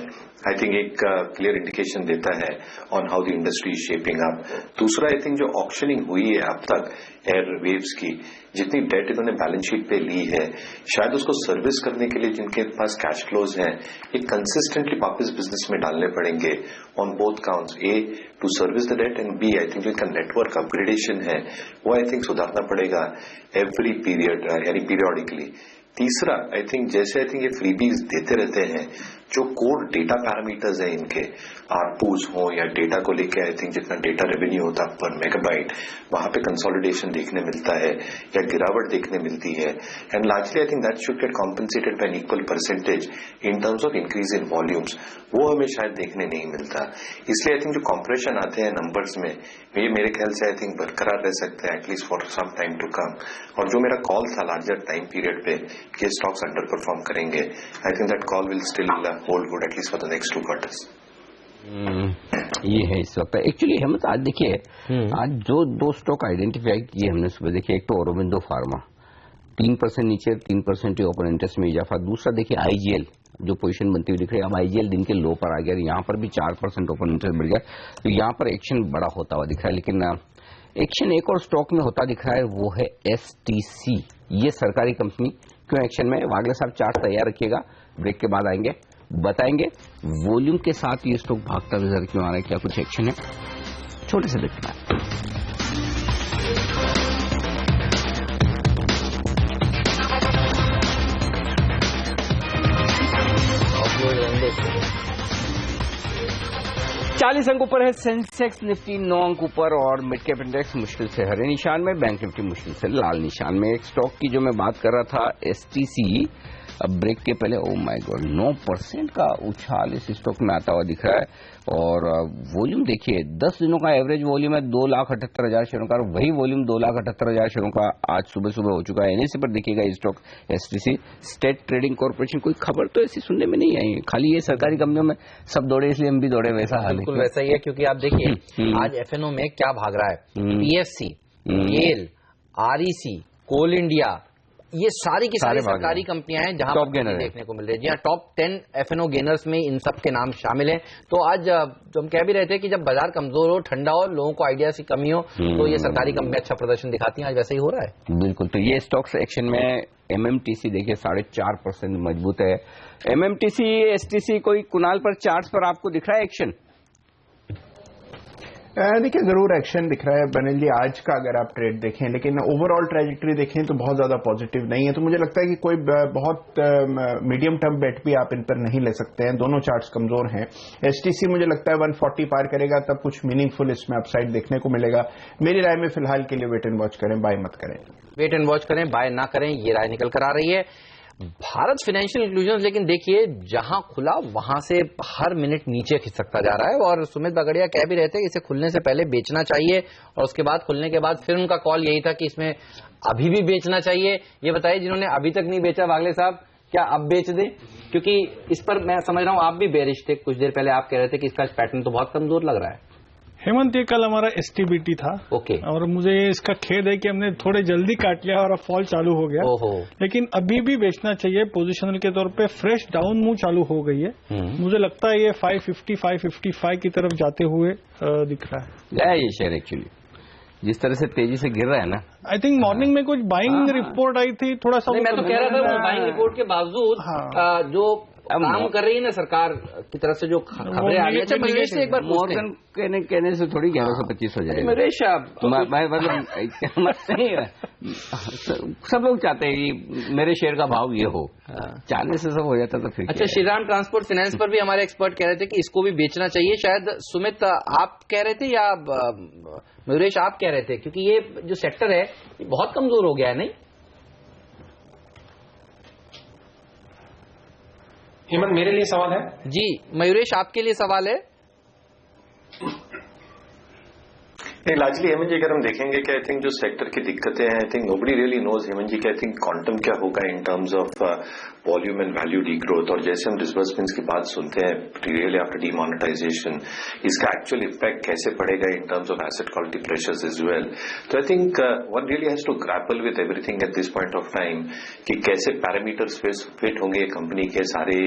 आई थिंक एक क्लियर इंडिकेशन देता है on how the industry is shaping up. दूसरा, आई थिंक जो ऑक्शनिंग हुई है अब तक एयरवेव्स की, जितनी डेट इन्होंने बैलेंस शीट पे ली है, शायद उसको सर्विस करने के लिए जिनके पास कैश फ्लोज हैं, ये कंसिस्टेंटली वापस बिजनेस में डालने पड़ेंगे on both counts. A, to service the debt, and B, I think जो इनका नेटवर्क अपग्रेडेशन है वो आई थिंक सुधारना पड़ेगा एवरी पीरियड, यानी पीरियोडिकली। तीसरा, आई थिंक जैसे ये फ्रीबीज देते रहते हैं, जो कोर डेटा पैरामीटर्स है इनके, आरपूज हो या डेटा को लेके, आई थिंक जितना डेटा रेवेन्यू होता है पर मेगाबाइट, वहां पे कंसोलिडेशन देखने मिलता है या गिरावट देखने मिलती है। And largely I think that should get compensated by an equal percentage in terms of increase in volumes, वो हमें शायद देखने नहीं मिलता। इसलिए आई थिंक जो कॉम्प्रेशन आते हैं नंबर्स में, ये मेरे ख्याल से आई थिंक बरकरार रह सकते हैं at least for some time to come. और जो मेरा कॉल था लार्जर टाइम पीरियड पे कि स्टॉक्स अंडर परफॉर्म करेंगे, आई think that call will still hold good at least for the next 2 quarters. ये है इस वक्त एक्चुअली हम आज देखिए, आज जो 2 स्टॉक आइडेंटिफाई किए हमने सुबह, देखिए एक तो औरोबिंदो फार्मा 3% नीचे, 3% ओपन इंटरेस्ट में इजाफा। दूसरा देखिए आईजीएल जो पोजीशन बनती हुई दिख रही है, अब आईजीएल दिन के लो पर आ गया, यहाँ पर भी 4% ओपन इंटरेस्ट बढ़ गया, तो यहाँ पर एक्शन बड़ा होता हुआ दिख रहा है। लेकिन एक्शन एक और स्टॉक में होता दिख रहा है, वो है एसटीसी, ये सरकारी कंपनी क्यों एक्शन में? वागले साहब चार्ट तैयार रखिएगा, ब्रेक के बाद आएंगे, बताएंगे वॉल्यूम के साथ ये स्टॉक भागता नजर क्यों आ रहा है, क्या कुछ एक्शन है, छोटे से देखते हैं। चालीस अंक ऊपर है सेंसेक्स, निफ्टी 9 अंक ऊपर, और मिड कैप इंडेक्स मुश्किल से हरे निशान में, बैंक निफ्टी मुश्किल से लाल निशान में। एक स्टॉक की जो मैं बात कर रहा था एसटीसी, अब ब्रेक के पहले ओ माय गॉड 9% का उछाल इस स्टॉक में आता हुआ दिख रहा है। और वॉल्यूम देखिए 10 दिनों का एवरेज वॉल्यूम है 2,78,000 शेयरों का, वही वॉल्यूम 2,78,000 शेयरों का आज सुबह सुबह हो चुका है। एनएससी पर देखिएगा stock STC state trading corporation, कोई खबर तो ऐसी सुनने में नहीं आई, खाली ये सरकारी कंपनियों में सब दौड़े इसलिए हम भी दौड़े, वैसा हाल है। बिल्कुल वैसा ही है, क्योंकि आप देखिए आज एफएनओ में क्या भाग रहा है, पीएससी, गेल, आरईसी, कोल इंडिया, ये सारी की सारी सरकारी कंपनियां हैं जहां पर देखने को मिल रही है। जी हाँ, टॉप 10 एफएनओ गेनर्स में इन सब के नाम शामिल हैं। तो आज जो हम कह भी रहे थे कि जब बाजार कमजोर हो, ठंडा हो, लोगों को आइडिया की कमी हो, तो ये सरकारी कंपनियां अच्छा प्रदर्शन दिखाती हैं। आज वैसे ही हो रहा है। बिल्कुल। तो ये स्टॉक्स एक्शन में एमएमटीसी देखिए 4.5% मजबूत है। एमएमटीसी एसटीसी कोई कुणाल पर चार्ट्स पर आपको दिख रहा है एक्शन? देखिए जरूर एक्शन दिख रहा है बनिल जी आज का, अगर आप ट्रेड देखें, लेकिन ओवरऑल ट्रैजेक्टरी देखें तो बहुत ज्यादा पॉजिटिव नहीं है। तो मुझे लगता है कि कोई बहुत मीडियम टर्म बेट भी आप इन पर नहीं ले सकते हैं, दोनों चार्ट्स कमजोर हैं। एचटीसी मुझे लगता है 140 पार करेगा तब कुछ मीनिंगफुल इसमें अपसाइड देखने को मिलेगा। मेरी राय में फिलहाल के लिए वेट एंड वॉच करें, बाय मत करें। वेट एंड वॉच करें, बाय ना करें, ये राय निकल कर आ रही है। भारत फाइनेंशियल इंक्लूजन लेकिन देखिए जहां खुला वहां से हर मिनट नीचे खिसकता जा रहा है। और सुमित बगड़िया कह भी रहे थे कि इसे खुलने से पहले बेचना चाहिए, और उसके बाद खुलने के बाद फिर उनका कॉल यही था कि इसमें अभी भी बेचना चाहिए। ये बताइए जिन्होंने अभी तक नहीं बेचा वागले साहब, क्या अब बेच दें? क्योंकि इस पर मैं समझ रहा हूं आप भी बेरिश थे, कुछ देर पहले आप कह रहे थे कि इसका पैटर्न तो बहुत कमजोर लग रहा है। हेमंत, ये कल हमारा एसटीबीटी था। ओके। और मुझे इसका खेद है कि हमने थोड़े जल्दी काट लिया और अब फॉल चालू हो गया। ओहो। लेकिन अभी भी बेचना चाहिए, पोजिशनल के तौर पे फ्रेश डाउन मूव चालू हो गई है। मुझे लगता है ये 550 555 की तरफ जाते हुए दिख रहा है ये शेयर एक्चुअली जिस तरह से तेजी से गिर रहा है ना। आई थिंक मॉर्निंग में कुछ बाइंग रिपोर्ट आई थी, थोड़ा सा मैं तो कह रहा था बाइंग रिपोर्ट के बावजूद जो काम कर रही है ना सरकार की तरफ से जो खबरें आ रही है। अच्छा महेश से एक बार मॉर्गन कहने से थोड़ी 1125 हो जाएगा। महेश सब लोग चाहते हैं कि मेरे शेयर का भाव ये हो, चाहने से सब हो जाता तो फिर। अच्छा, श्रीराम ट्रांसपोर्ट फाइनेंस पर भी हमारे एक्सपर्ट कह रहे थे कि इसको भी बेचना चाहिए। शायद सुमित आप कह रहे थे या मयूरेश आप कह रहे थे, क्योंकि ये जो सेक्टर है ये बहुत कमजोर हो गया है। नहीं हेमंत, मेरे लिए सवाल है जी। मयूरेश आपके लिए सवाल है। लार्जली हेमंत जी अगर हम देखेंगे कि आई थिंक जो सेक्टर की दिक्कतें हैं, I think nobody really knows Hemant ji कि आई थिंक क्वांटम क्या होगा in terms of volume and value the growth. और जैसे हम डिसबर्समेंट्स की बात सुनते हैं रियली आफ्टर डीमोनेटाइजेशन, इसका एक्चुअल इम्पैक्ट कैसे पड़ेगा in terms of asset quality pressures as well. तो I think one really has to grapple with everything at this point of time कि कैसे पैरामीटर्स फिट होंगे कंपनी के सारे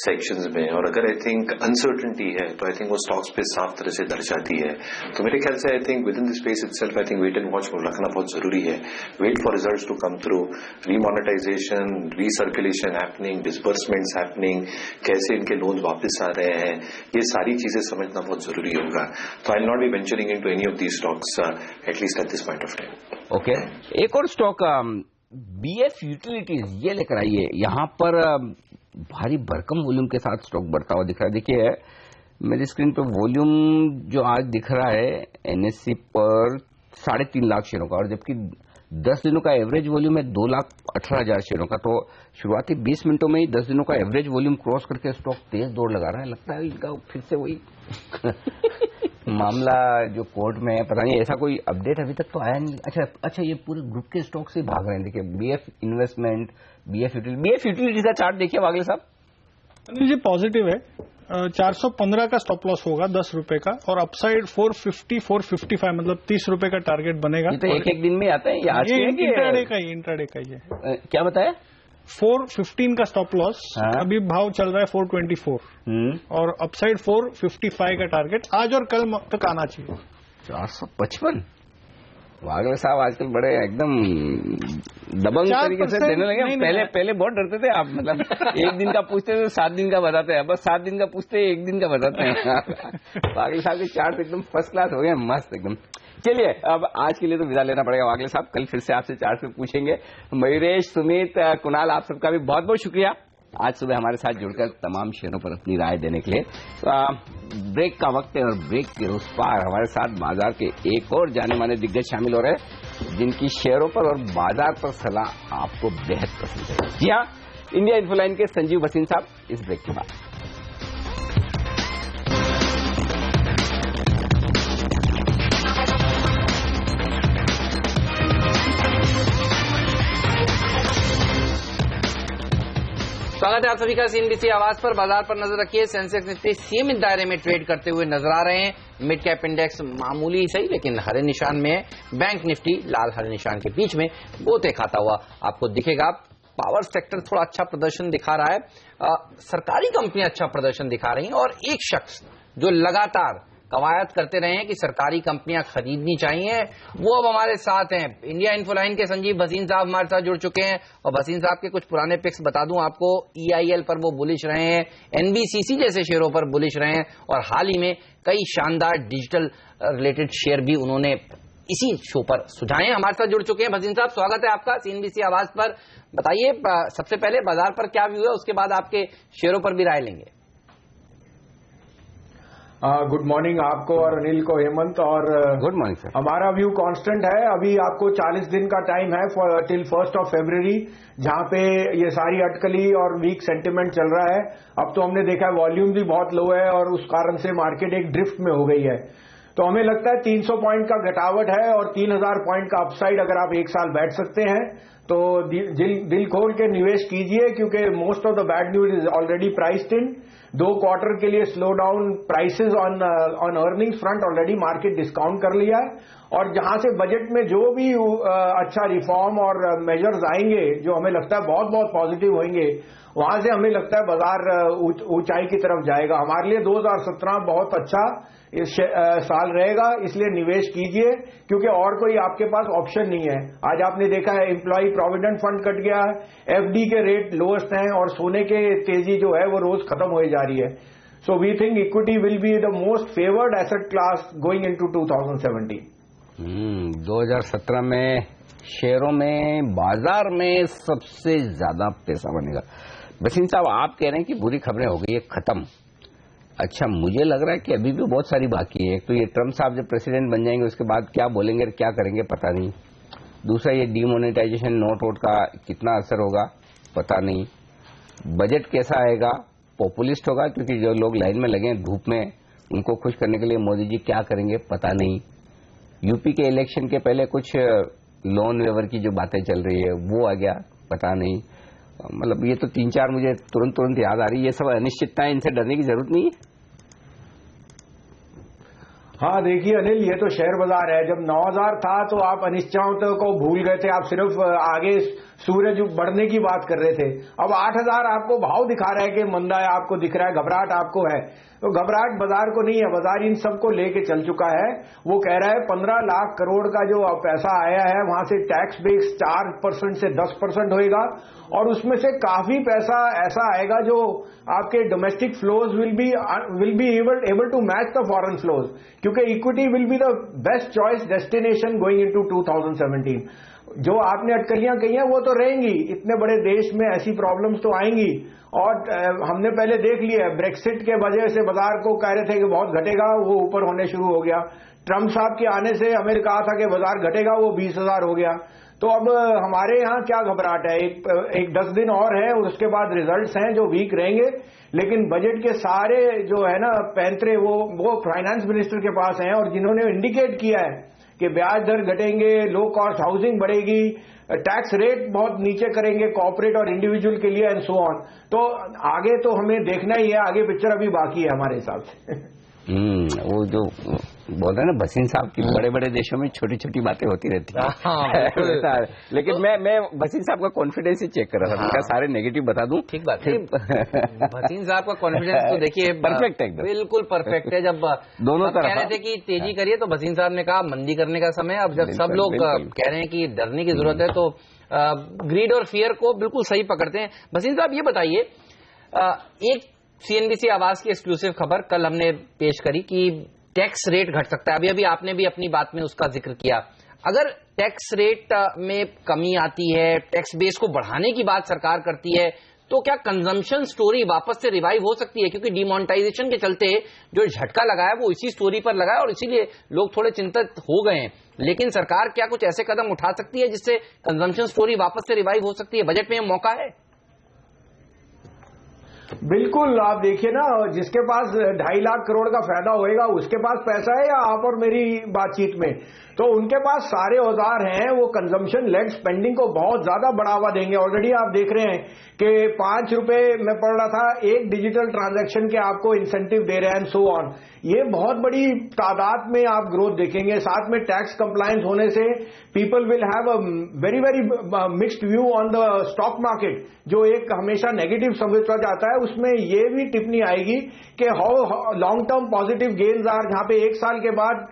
सेक्शंस में। और अगर आई थिंक अनसर्टेनिटी है तो आई थिंक वो स्टॉक्स पे साफ तरह से दर्शाती है। तो मेरे ख्याल से I think within the space itself I think wait and watch रखना बहुत जरूरी है। Wait for results to come through, remonetisation, recirculation happening, disbursements happening, कैसे इनके लोन्स वापस आ रहे हैं, ये सारी चीजें समझना बहुत जरूरी होगा। तो I will not be venturing into any of these stocks at least eight this point of time. Okay, एक और स्टॉक बीएफ यूटिलिटीज ये लेकर आइए। यहाँ पर भारी भरकम वॉल्यूम के साथ स्टॉक बढ़ता हुआ दिख रहा है। देखिए मेरी स्क्रीन पर वॉल्यूम जो आज दिख रहा है एनएससी पर 3.5 लाख शेयरों का, और जबकि 10 दिनों का एवरेज वॉल्यूम है 2,18,000 शेयरों का। तो शुरुआती 20 मिनटों में ही 10 दिनों का एवरेज वॉल्यूम क्रॉस करके स्टॉक तेज दौड़ लगा रहा है। लगता है इनका फिर से वही मामला जो कोर्ट में है, पता नहीं ऐसा कोई अपडेट अभी तक तो आया नहीं। अच्छा ये पूरे ग्रुप के स्टॉक से भाग रहे हैं। देखिए बीएफ इन्वेस्टमेंट, बीएफ यूटिलिटी का चार्ट देखिए वागले साहब। जी पॉजिटिव है, 415 का स्टॉप लॉस होगा 10 रुपए का, और अपसाइड 450 455 मतलब 30 रुपए का टारगेट बनेगा। ये तो एक दिन में आता है, आज इंट्राडे का ही है। क्या बताया? 415 का स्टॉप लॉस, अभी भाव चल रहा है 424, और अपसाइड 455 का टारगेट आज और कल तक आना चाहिए। 455 वागले साहब आजकल बड़े एकदम दबंग तरीके से देने लगे। पहले बहुत डरते थे आप, मतलब एक दिन का पूछते थे 7 दिन का बताते हैं, बस 7 दिन का पूछते एक दिन का बताते हैं। वागले साहब के चार्ट एकदम फर्स्ट क्लास हो गए, मस्त एकदम। चलिए अब आज के लिए तो विदा लेना पड़ेगा वागले साहब, कल फिर से आपसे चार्ट पे पूछेंगे। मयूरेश, सुमित, कुणाल, आप सबका भी बहुत बहुत शुक्रिया आज सुबह हमारे साथ जुड़कर तमाम शेयरों पर अपनी राय देने के लिए। ब्रेक का वक्त है और ब्रेक के उस पार हमारे साथ बाजार के एक और जाने माने दिग्गज शामिल हो रहे हैं जिनकी शेयरों पर और बाजार पर सलाह आपको बेहद पसंद है। जी हाँ, इंडिया इन्फोलाइन के संजीव भसीन साहब इस ब्रेक के बाद। स्वागत है आप सभी का सीएनबीसी आवाज पर। बाजार पर नजर रखिए। सेंसेक्स निफ्टी सीमित दायरे में ट्रेड करते हुए नजर आ रहे हैं। मिड कैप इंडेक्स मामूली सही लेकिन हरे निशान में है। बैंक निफ्टी लाल हरे निशान के बीच में गोते खाता हुआ आपको दिखेगा। पावर सेक्टर थोड़ा अच्छा प्रदर्शन दिखा रहा है, सरकारी कंपनियां अच्छा प्रदर्शन दिखा रही हैं और एक शख्स जो लगातार कवायद करते रहे हैं कि सरकारी कंपनियां खरीदनी चाहिए, वो अब हमारे साथ हैं। इंडिया इन्फोलाइन के संजीव भसीन साहब हमारे साथ जुड़ चुके हैं और भसीन साहब के कुछ पुराने पिक्स बता दूं आपको। EIL पर वो बुलिश रहे हैं, NBCC जैसे शेयरों पर बुलिश रहे हैं और हाल ही में कई शानदार डिजिटल रिलेटेड शेयर भी उन्होंने इसी शो पर सुझाए हैं। हमारे साथ जुड़ चुके हैं भसीन साहब, स्वागत है आपका सीएनबीसी आवाज पर। बताइए सबसे पहले बाजार पर क्या व्यू है, उसके बाद आपके शेयरों पर भी राय लेंगे। गुड मॉर्निंग आपको और अनिल को, हेमंत। और गुड मॉर्निंग सर। हमारा व्यू कांस्टेंट है। अभी आपको 40 दिन का टाइम है टिल 1 फरवरी, जहां पे ये सारी अटकली और वीक सेंटिमेंट चल रहा है। अब तो हमने देखा है वॉल्यूम भी बहुत लो है और उस कारण से मार्केट एक ड्रिफ्ट में हो गई है। तो हमें लगता है 300 पॉइंट का घटावट है और 3000 पॉइंट का अपसाइड अगर आप एक साल बैठ सकते हैं तो दिल खोल के निवेश कीजिए, क्योंकि most of the bad news is already priced in. 2 quarter के लिए slow down prices on earnings front already market discount कर लिया है और जहां से बजट में जो भी अच्छा रिफॉर्म और मेजर्स आएंगे जो हमें लगता है बहुत बहुत पॉजिटिव होंगे, वहां से हमें लगता है बाजार ऊंचाई की तरफ जाएगा। हमारे लिए 2017 बहुत अच्छा साल रहेगा, इसलिए निवेश कीजिए, क्योंकि और कोई आपके पास ऑप्शन नहीं है। आज आपने देखा है एम्प्लॉय प्रोविडेंट फंड कट गया है, FD के रेट लोएस्ट हैं और सोने के तेजी जो है वो रोज खत्म हो जा रही है। So we think equity will be the most favoured asset class going into 2017। 2017 में शेयरों में बाजार में सबसे ज्यादा पैसा बनेगा। भसीन साहब आप कह रहे हैं कि बुरी खबरें हो गई है खत्म। अच्छा, मुझे लग रहा है कि अभी भी बहुत सारी बाकी है। एक तो ये ट्रम्प साहब जब प्रेसिडेंट बन जाएंगे उसके बाद क्या बोलेंगे और क्या करेंगे पता नहीं। दूसरा ये डीमोनेटाइजेशन नोट वोट का कितना असर होगा पता नहीं। बजट कैसा आएगा, पॉपुलिस्ट होगा क्योंकि जो लोग लाइन में लगे हैं धूप में उनको खुश करने के लिए मोदी जी क्या करेंगे पता नहीं। यूपी के इलेक्शन के पहले कुछ लोन वेवर की जो बातें चल रही है वो आ गया पता नहीं। मतलब ये तो 3-4 मुझे तुरंत याद आ रही है। ये सब अनिश्चितताएं, इनसे डरने की जरूरत नहीं है। हाँ देखिए अनिल, ये तो शेयर बाजार है। जब 9000 था तो आप अनिश्चितताओं को भूल गए थे, आप सिर्फ आगे सूरज बढ़ने की बात कर रहे थे। अब 8000 आपको भाव दिखा रहा है कि मंदा है, आपको दिख रहा है, घबराहट आपको है। तो घबराहट बाजार को नहीं है, बाजार इन सबको लेके चल चुका है। वो कह रहा है 15 लाख करोड़ का जो पैसा आया है वहां से टैक्स बेस 4% से 10% होएगा और उसमें से काफी पैसा ऐसा आएगा जो आपके domestic flows will be able to match the foreign flows, क्योंकि equity will be the best choice destination going into 2017। जो आपने अटकलियां कही हैं वो तो रहेंगी, इतने बड़े देश में ऐसी प्रॉब्लम्स तो आएंगी और हमने पहले देख लिया है। ब्रेक्सिट के वजह से बाजार को कह रहे थे कि बहुत घटेगा, वो ऊपर होने शुरू हो गया। ट्रम्प साहब के आने से हमें कहा था कि बाजार घटेगा, वो 20,000 हो गया। तो अब हमारे यहाँ क्या घबराहट है, एक 10 दिन और है और उसके बाद रिजल्ट्स हैं जो वीक रहेंगे। लेकिन बजट के सारे जो है ना पैंतरे वो फाइनेंस मिनिस्टर के पास हैं और जिन्होंने इंडिकेट किया है कि ब्याज दर घटेंगे, लो कॉस्ट हाउसिंग बढ़ेगी, टैक्स रेट बहुत नीचे करेंगे कॉर्पोरेट और इंडिविजुअल के लिए एंड सो ऑन। तो आगे तो हमें देखना ही है, आगे पिक्चर अभी बाकी है हमारे हिसाब से। वो जो बोल रहे हैं ना भसीन साहब की बड़े बड़े देशों में छोटी छोटी बातें होती रहती है। लेकिन मैं भसीन साहब का कॉन्फिडेंस ही चेक कर रहा था। उनका सारे नेगेटिव बता दूं। ठीक बात है। भसीन साहब का कॉन्फिडेंस तो देखिए परफेक्ट है, बिल्कुल परफेक्ट है। जब दोनों तरफ कह रहे थे कि तेजी करिए तो भसीन साहब ने कहा मंदी करने का समय। अब जब सब लोग कह रहे हैं कि डरने की जरूरत है तो ग्रीड और फियर को बिल्कुल सही पकड़ते हैं। भसीन साहब ये बताइए, एक सीएनबीसी आवाज की एक्सक्लूसिव खबर कल हमने पेश करी कि टैक्स रेट घट सकता है। अभी आपने भी अपनी बात में उसका जिक्र किया। अगर टैक्स रेट में कमी आती है, टैक्स बेस को बढ़ाने की बात सरकार करती है, तो क्या कंजम्पशन स्टोरी वापस से रिवाइव हो सकती है? क्योंकि डिमोनेटाइजेशन के चलते जो झटका लगा है वो इसी स्टोरी पर लगा है और इसीलिए लोग थोड़े चिंतित हो गए हैं। लेकिन सरकार क्या कुछ ऐसे कदम उठा सकती है जिससे कंजम्पशन स्टोरी वापस से रिवाइव हो सकती है? बजट में मौका है? बिल्कुल, आप देखिए ना, जिसके पास 2.5 लाख करोड़ का फायदा होएगा उसके पास पैसा है या आप और मेरी बातचीत में? तो उनके पास सारे औजार हैं, वो कंजम्पशन लेड स्पेंडिंग को बहुत ज्यादा बढ़ावा देंगे। ऑलरेडी आप देख रहे हैं कि 5 रुपए में पड़ रहा था एक डिजिटल ट्रांजैक्शन के आपको इंसेंटिव दे रहे हैं, सो ऑन। ये बहुत बड़ी तादाद में आप ग्रोथ देखेंगे। साथ में टैक्स कंप्लायंस होने से people will have a very very mixed view on the stock market, जो एक हमेशा नेगेटिव समझा जाता है, उसमें ये भी टिप्पणी आएगी कि how long term positive gains are, जहां पे 1 साल के बाद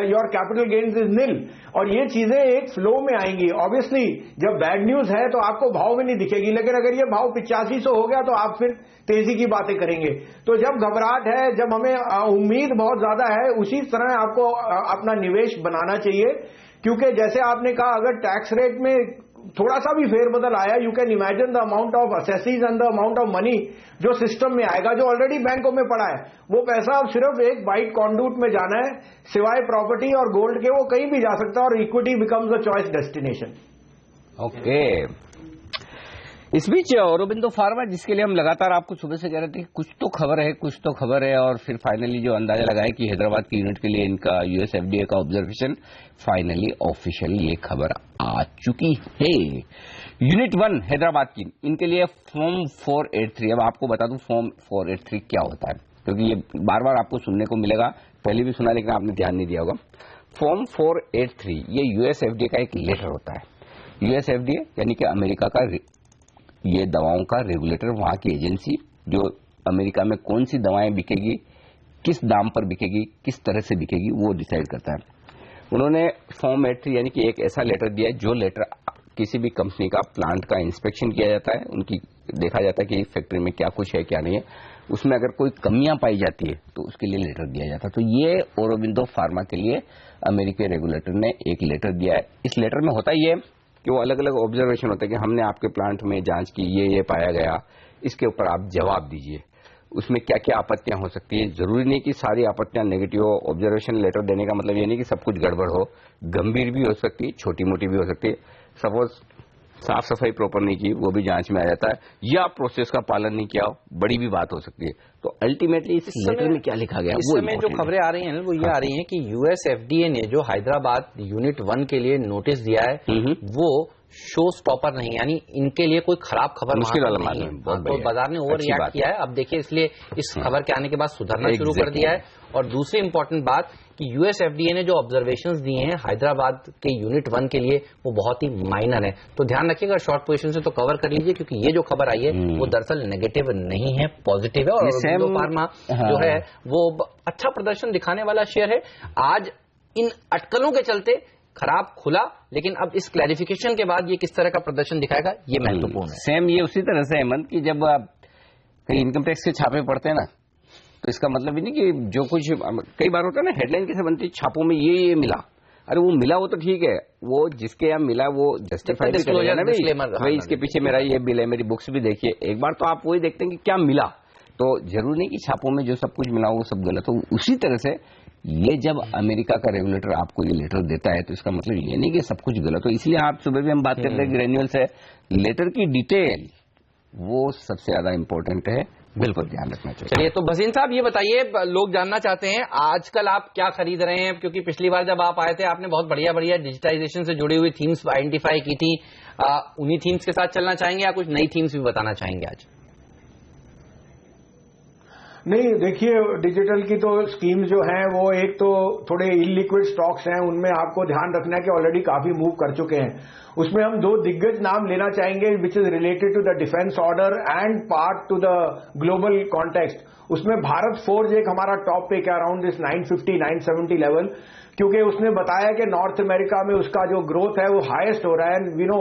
your capital gains is nil, और ये चीजें एक फ्लो में आएंगी। ऑब्वियसली जब बैड न्यूज है तो आपको भाव में नहीं दिखेगी, लेकिन अगर ये भाव 8500 हो गया तो आप फिर तेजी की बातें करेंगे। तो जब घबराहट है, जब हमें उम्मीद बहुत ज्यादा है, उसी तरह आपको अपना निवेश बनाना चाहिए। क्योंकि जैसे आपने कहा, अगर टैक्स रेट में थोड़ा सा भी फेरबदल आया, you can imagine the amount of assessees and the amount of money जो सिस्टम में आएगा, जो ऑलरेडी बैंकों में पड़ा है। वो पैसा अब सिर्फ एक वाइट कॉन्डूट में जाना है, सिवाय प्रॉपर्टी और गोल्ड के वो कहीं भी जा सकता है, और equity becomes a choice destination. Okay, इस बीच औरोबिंदो फार्मा, जिसके लिए हम लगातार आपको सुबह से कह रहे थे कि कुछ तो खबर है, और फिर फाइनली जो अंदाजा लगाया कि हैदराबाद की यूनिट के लिए इनका यूएस एफडीए का ऑब्जर्वेशन फाइनली ऑफिशियल ये खबर आ चुकी है। यूनिट 1 हैदराबाद की, इनके लिए फॉर्म 483। अब आपको बता दूं फॉर्म 483 क्या होता है, क्योंकि ये बार बार आपको सुनने को मिलेगा, पहले भी सुना लेकिन आपने ध्यान नहीं दिया होगा। फॉर्म 483 ये यूएस एफडीए का एक लेटर होता है। यूएस एफडीए यानी कि अमेरिका का ये दवाओं का रेगुलेटर, वहां की एजेंसी जो अमेरिका में कौन सी दवाएं बिकेगी, किस दाम पर बिकेगी, किस तरह से बिकेगी, वो डिसाइड करता है। उन्होंने फॉर्म 83 यानी कि एक ऐसा लेटर दिया है, जो लेटर किसी भी कंपनी का प्लांट का इंस्पेक्शन किया जाता है, उनकी देखा जाता है कि फैक्ट्री में क्या कुछ है क्या नहीं है, उसमें अगर कोई कमियां पाई जाती है तो उसके लिए लेटर दिया जाता है। तो ये औरोबिंदो फार्मा के लिए अमेरिकी रेगुलेटर ने एक लेटर दिया है। इस लेटर में होता ये कि वो अलग अलग ऑब्जर्वेशन होता है कि हमने आपके प्लांट में जांच की, ये पाया गया, इसके ऊपर आप जवाब दीजिए, उसमें क्या क्या आपत्तियां हो सकती है। जरूरी नहीं कि सारी आपत्तियां नेगेटिव हो। ऑब्जर्वेशन लेटर देने का मतलब ये नहीं कि सब कुछ गड़बड़ हो, गंभीर भी हो सकती है, छोटी मोटी भी हो सकती है। सपोज साफ सफाई प्रॉपर नहीं की, वो भी जांच में आ जाता है, या प्रोसेस का पालन नहीं किया हो, बड़ी भी बात हो सकती है। तो अल्टीमेटली इस लेटर में क्या लिखा गया, इस समय जो खबरें आ रही हैं वो ये आ रही हैं कि यूएस एफडीए ने जो हैदराबाद यूनिट 1 के लिए नोटिस दिया है वो शो स्टॉपर नहीं, यानी इनके लिए कोई खराब खबर मुश्किल वाला नहीं है। बहुत तो बाजार ने ओवर रिएक्ट किया है। अब देखिए, इसलिए इस खबर के आने के बाद सुधरना शुरू कर दिया है। और दूसरी इंपॉर्टेंट बात कि यूएस एफडीए ने जो ऑब्जर्वेशंस दिए हैं हैदराबाद के यूनिट 1 के लिए, वो बहुत ही माइनर है। तो ध्यान रखिएगा, शॉर्ट पोजीशन से तो कवर कर लीजिए, क्योंकि ये जो खबर आई है वो दरअसल नेगेटिव नहीं है, पॉजिटिव है। और औरोबिंदो फार्मा जो है वो अच्छा प्रदर्शन दिखाने वाला शेयर है। आज इन अटकलों के चलते खराब खुला, लेकिन अब इस क्लैरिफिकेशन के बाद ये किस तरह का प्रदर्शन दिखाएगा, ये महत्वपूर्ण है। सेम ये उसी तरह से हेमंत कि जब कहीं इनकम टैक्स के छापे पड़ते हैं ना, तो इसका मतलब ही नहीं कि जो कुछ कई बार होता है ना, हेडलाइन कैसे बनती है, छापों में ये मिला, अरे वो मिला वो तो ठीक है, वो जिसके यहाँ मिला वो जस्टिफाई भी करेगा ना भाई इसके पीछे मेरा ये बिल है, मेरी बुक्स भी देखिए। एक बार तो आप वही देखते हैं कि क्या मिला, तो जरूर नहीं कि छापों में जो सब कुछ मिला वो सब गलत हो। उसी तरह से ये जब अमेरिका का रेगुलेटर आपको ये लेटर देता है तो इसका मतलब ये नहीं कि सब कुछ गलत हो। इसलिए आप सुबह भी हम बात करते हैं ग्रेन्यूअल से लेटर की डिटेल वो सबसे ज्यादा इंपॉर्टेंट है, बिल्कुल ध्यान रखना चाहिए। चलिए, तो भसीन साहब ये बताइए, लोग जानना चाहते हैं आजकल आप क्या खरीद रहे हैं, क्योंकि पिछली बार जब आप आए थे आपने बहुत बढ़िया बढ़िया डिजिटाइजेशन से जुड़ी हुई थीम्स आइडेंटिफाई की थी। उन्हीं थीम्स के साथ चलना चाहेंगे या कुछ नई थीम्स भी बताना चाहेंगे आज? नहीं, देखिए, डिजिटल की तो स्कीम जो हैं वो एक तो थोड़े इलिक्विड स्टॉक्स हैं, उनमें आपको ध्यान रखना है कि ऑलरेडी काफी मूव कर चुके हैं। उसमें हम 2 दिग्गज नाम लेना चाहेंगे which is related to the defence order and part to the global context. उसमें भारत फोर्ज एक हमारा टॉप पिक है अराउंड दिस 950-970 लेवल, क्योंकि उसने बताया कि नॉर्थ अमेरिका में उसका जो ग्रोथ है वो हाईएस्ट हो रहा है। And we know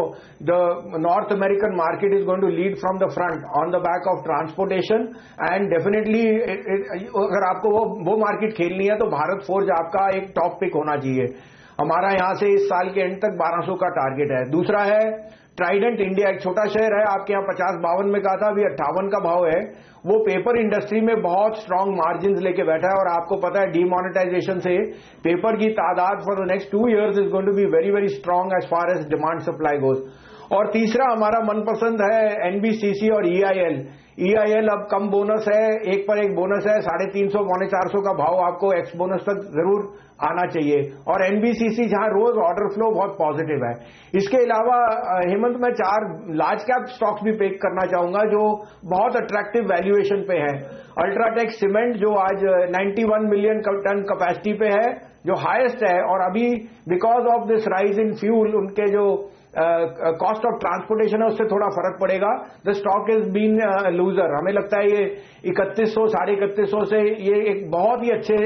the North American market is going to lead from the front on the back of transportation, and definitely अगर आपको वो मार्केट खेलनी है तो भारत फोर्ज आपका एक टॉप पिक होना चाहिए। हमारा यहां से इस साल के एंड तक 1200 का टारगेट है। दूसरा है ट्राइडेंट इंडिया, एक छोटा शहर है, आपके यहाँ 50-52 में कहा था, अभी 58 का भाव है। वो पेपर इंडस्ट्री में बहुत स्ट्रांग मार्जिन्स लेके बैठा है, और आपको पता है डीमोनेटाइजेशन से पेपर की तादाद for the next 2 years is going to be very very strong as far as demand supply goes. और तीसरा हमारा मनपसंद है एनबीसीसी और EIL अब कम बोनस है, एक पर एक बोनस है, 350 पौने 400 का भाव आपको एक्स बोनस तक जरूर आना चाहिए। और एनबीसीसी जहां रोज ऑर्डर फ्लो बहुत पॉजिटिव है। इसके अलावा हेमंत मैं 4 लार्ज कैप स्टॉक्स भी पिक करना चाहूंगा जो बहुत अट्रैक्टिव वैल्यूएशन पे है। अल्ट्राटेक सीमेंट जो आज 91 मिलियन टन कैपेसिटी पे है, जो हाईएस्ट है, और अभी because of this rise in fuel उनके जो कॉस्ट ऑफ ट्रांसपोर्टेशन है उससे थोड़ा फर्क पड़ेगा। The stock is been loser. हमें लगता है ये 3100 3150 से ये एक बहुत ही अच्छे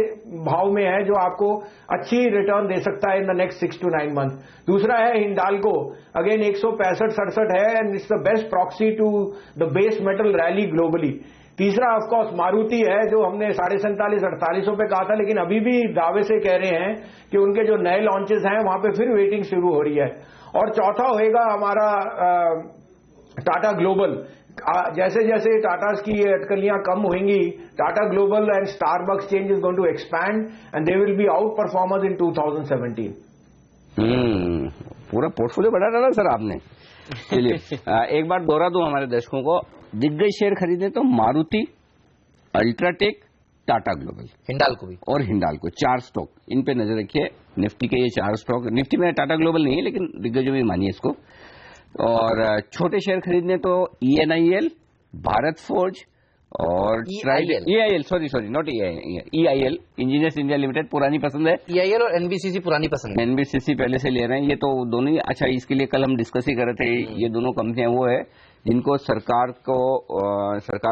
भाव में है जो आपको अच्छी रिटर्न दे सकता है in the next 6 to 9 month. दूसरा है हिंडाल्को, अगेन 165-67 है and it's the best proxy to the base metal rally globally. तीसरा ऑफकोर्स मारुति है जो हमने 47-48 पे कहा था, लेकिन अभी भी दावे से कह रहे हैं कि उनके जो नए लॉन्चेस हैं वहां पे फिर वेटिंग शुरू हो रही है। और चौथा होएगा हमारा टाटा ग्लोबल। जैसे जैसे टाटा की अटकलियां कम होंगी, Tata global and Starbucks change is going to expand and they will be out performers in 2017। पूरा पोर्टफोलियो बढ़ा डाला सर आपने। चलिए एक बार दोहरा दूं हमारे दर्शकों को, दिग्गज शेयर खरीदे तो मारुति, अल्ट्राटेक, टाटा ग्लोबल, हिंडाल्को भी और हिंडाल्को, 4 स्टॉक इन पे नजर रखिए। निफ्टी के ये 4 स्टॉक, निफ्टी में टाटा ग्लोबल नहीं है लेकिन दिग्गजों में मानिए इसको। और छोटे शेयर खरीदने तो ENIL, भारत फोर्ज और EIL, sorry not EIL, engineers India limited पुरानी पसंद है। EIL और NBCC पुरानी पसंद है। NBCC पहले से ले रहे हैं, ये तो दोनों ही अच्छा। इसके लिए कल हम डिस्कस ही कर रहे थे, ये दोनों कंपनियां वो है जिनको सरकार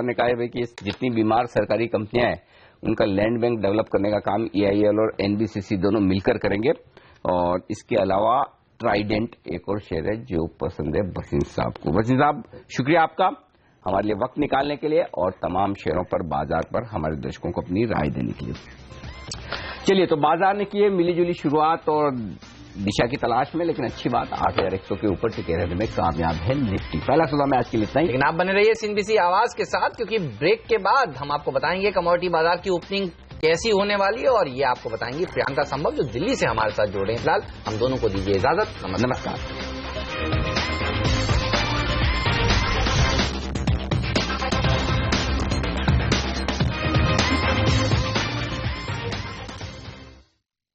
ने कहा है भाई कि जितनी बीमार सरकारी कंपनियां हैं उनका लैंड बैंक डेवलप करने का काम EIL और NBCC दोनों मिलकर करेंगे। और इसके अलावा ट्राइडेंट एक और शेयर है जो पसंद है बसिन साहब को। बसिन साहब शुक्रिया आपका हमारे लिए वक्त निकालने के लिए और तमाम शेयरों पर, बाजार पर हमारे दर्शकों को अपनी राय देने के लिए। चलिए, तो बाजार ने की है मिली जुली शुरुआत और दिशा की तलाश में, लेकिन अच्छी बात 8100 के ऊपर टिके रहने में कामयाब है निफ्टी। पहला सौदा में आज के लिए इतना ही, लेकिन आप बने रहिए CNBC आवाज के साथ, क्योंकि ब्रेक के बाद हम आपको बताएंगे कमोडिटी बाजार की ओपनिंग कैसी होने वाली है, और ये आपको बताएंगे प्रियंका संभव जो दिल्ली से हमारे साथ जुड़ रहे हैं। फिलहाल हम दोनों को दीजिए इजाजत। नमस्कार।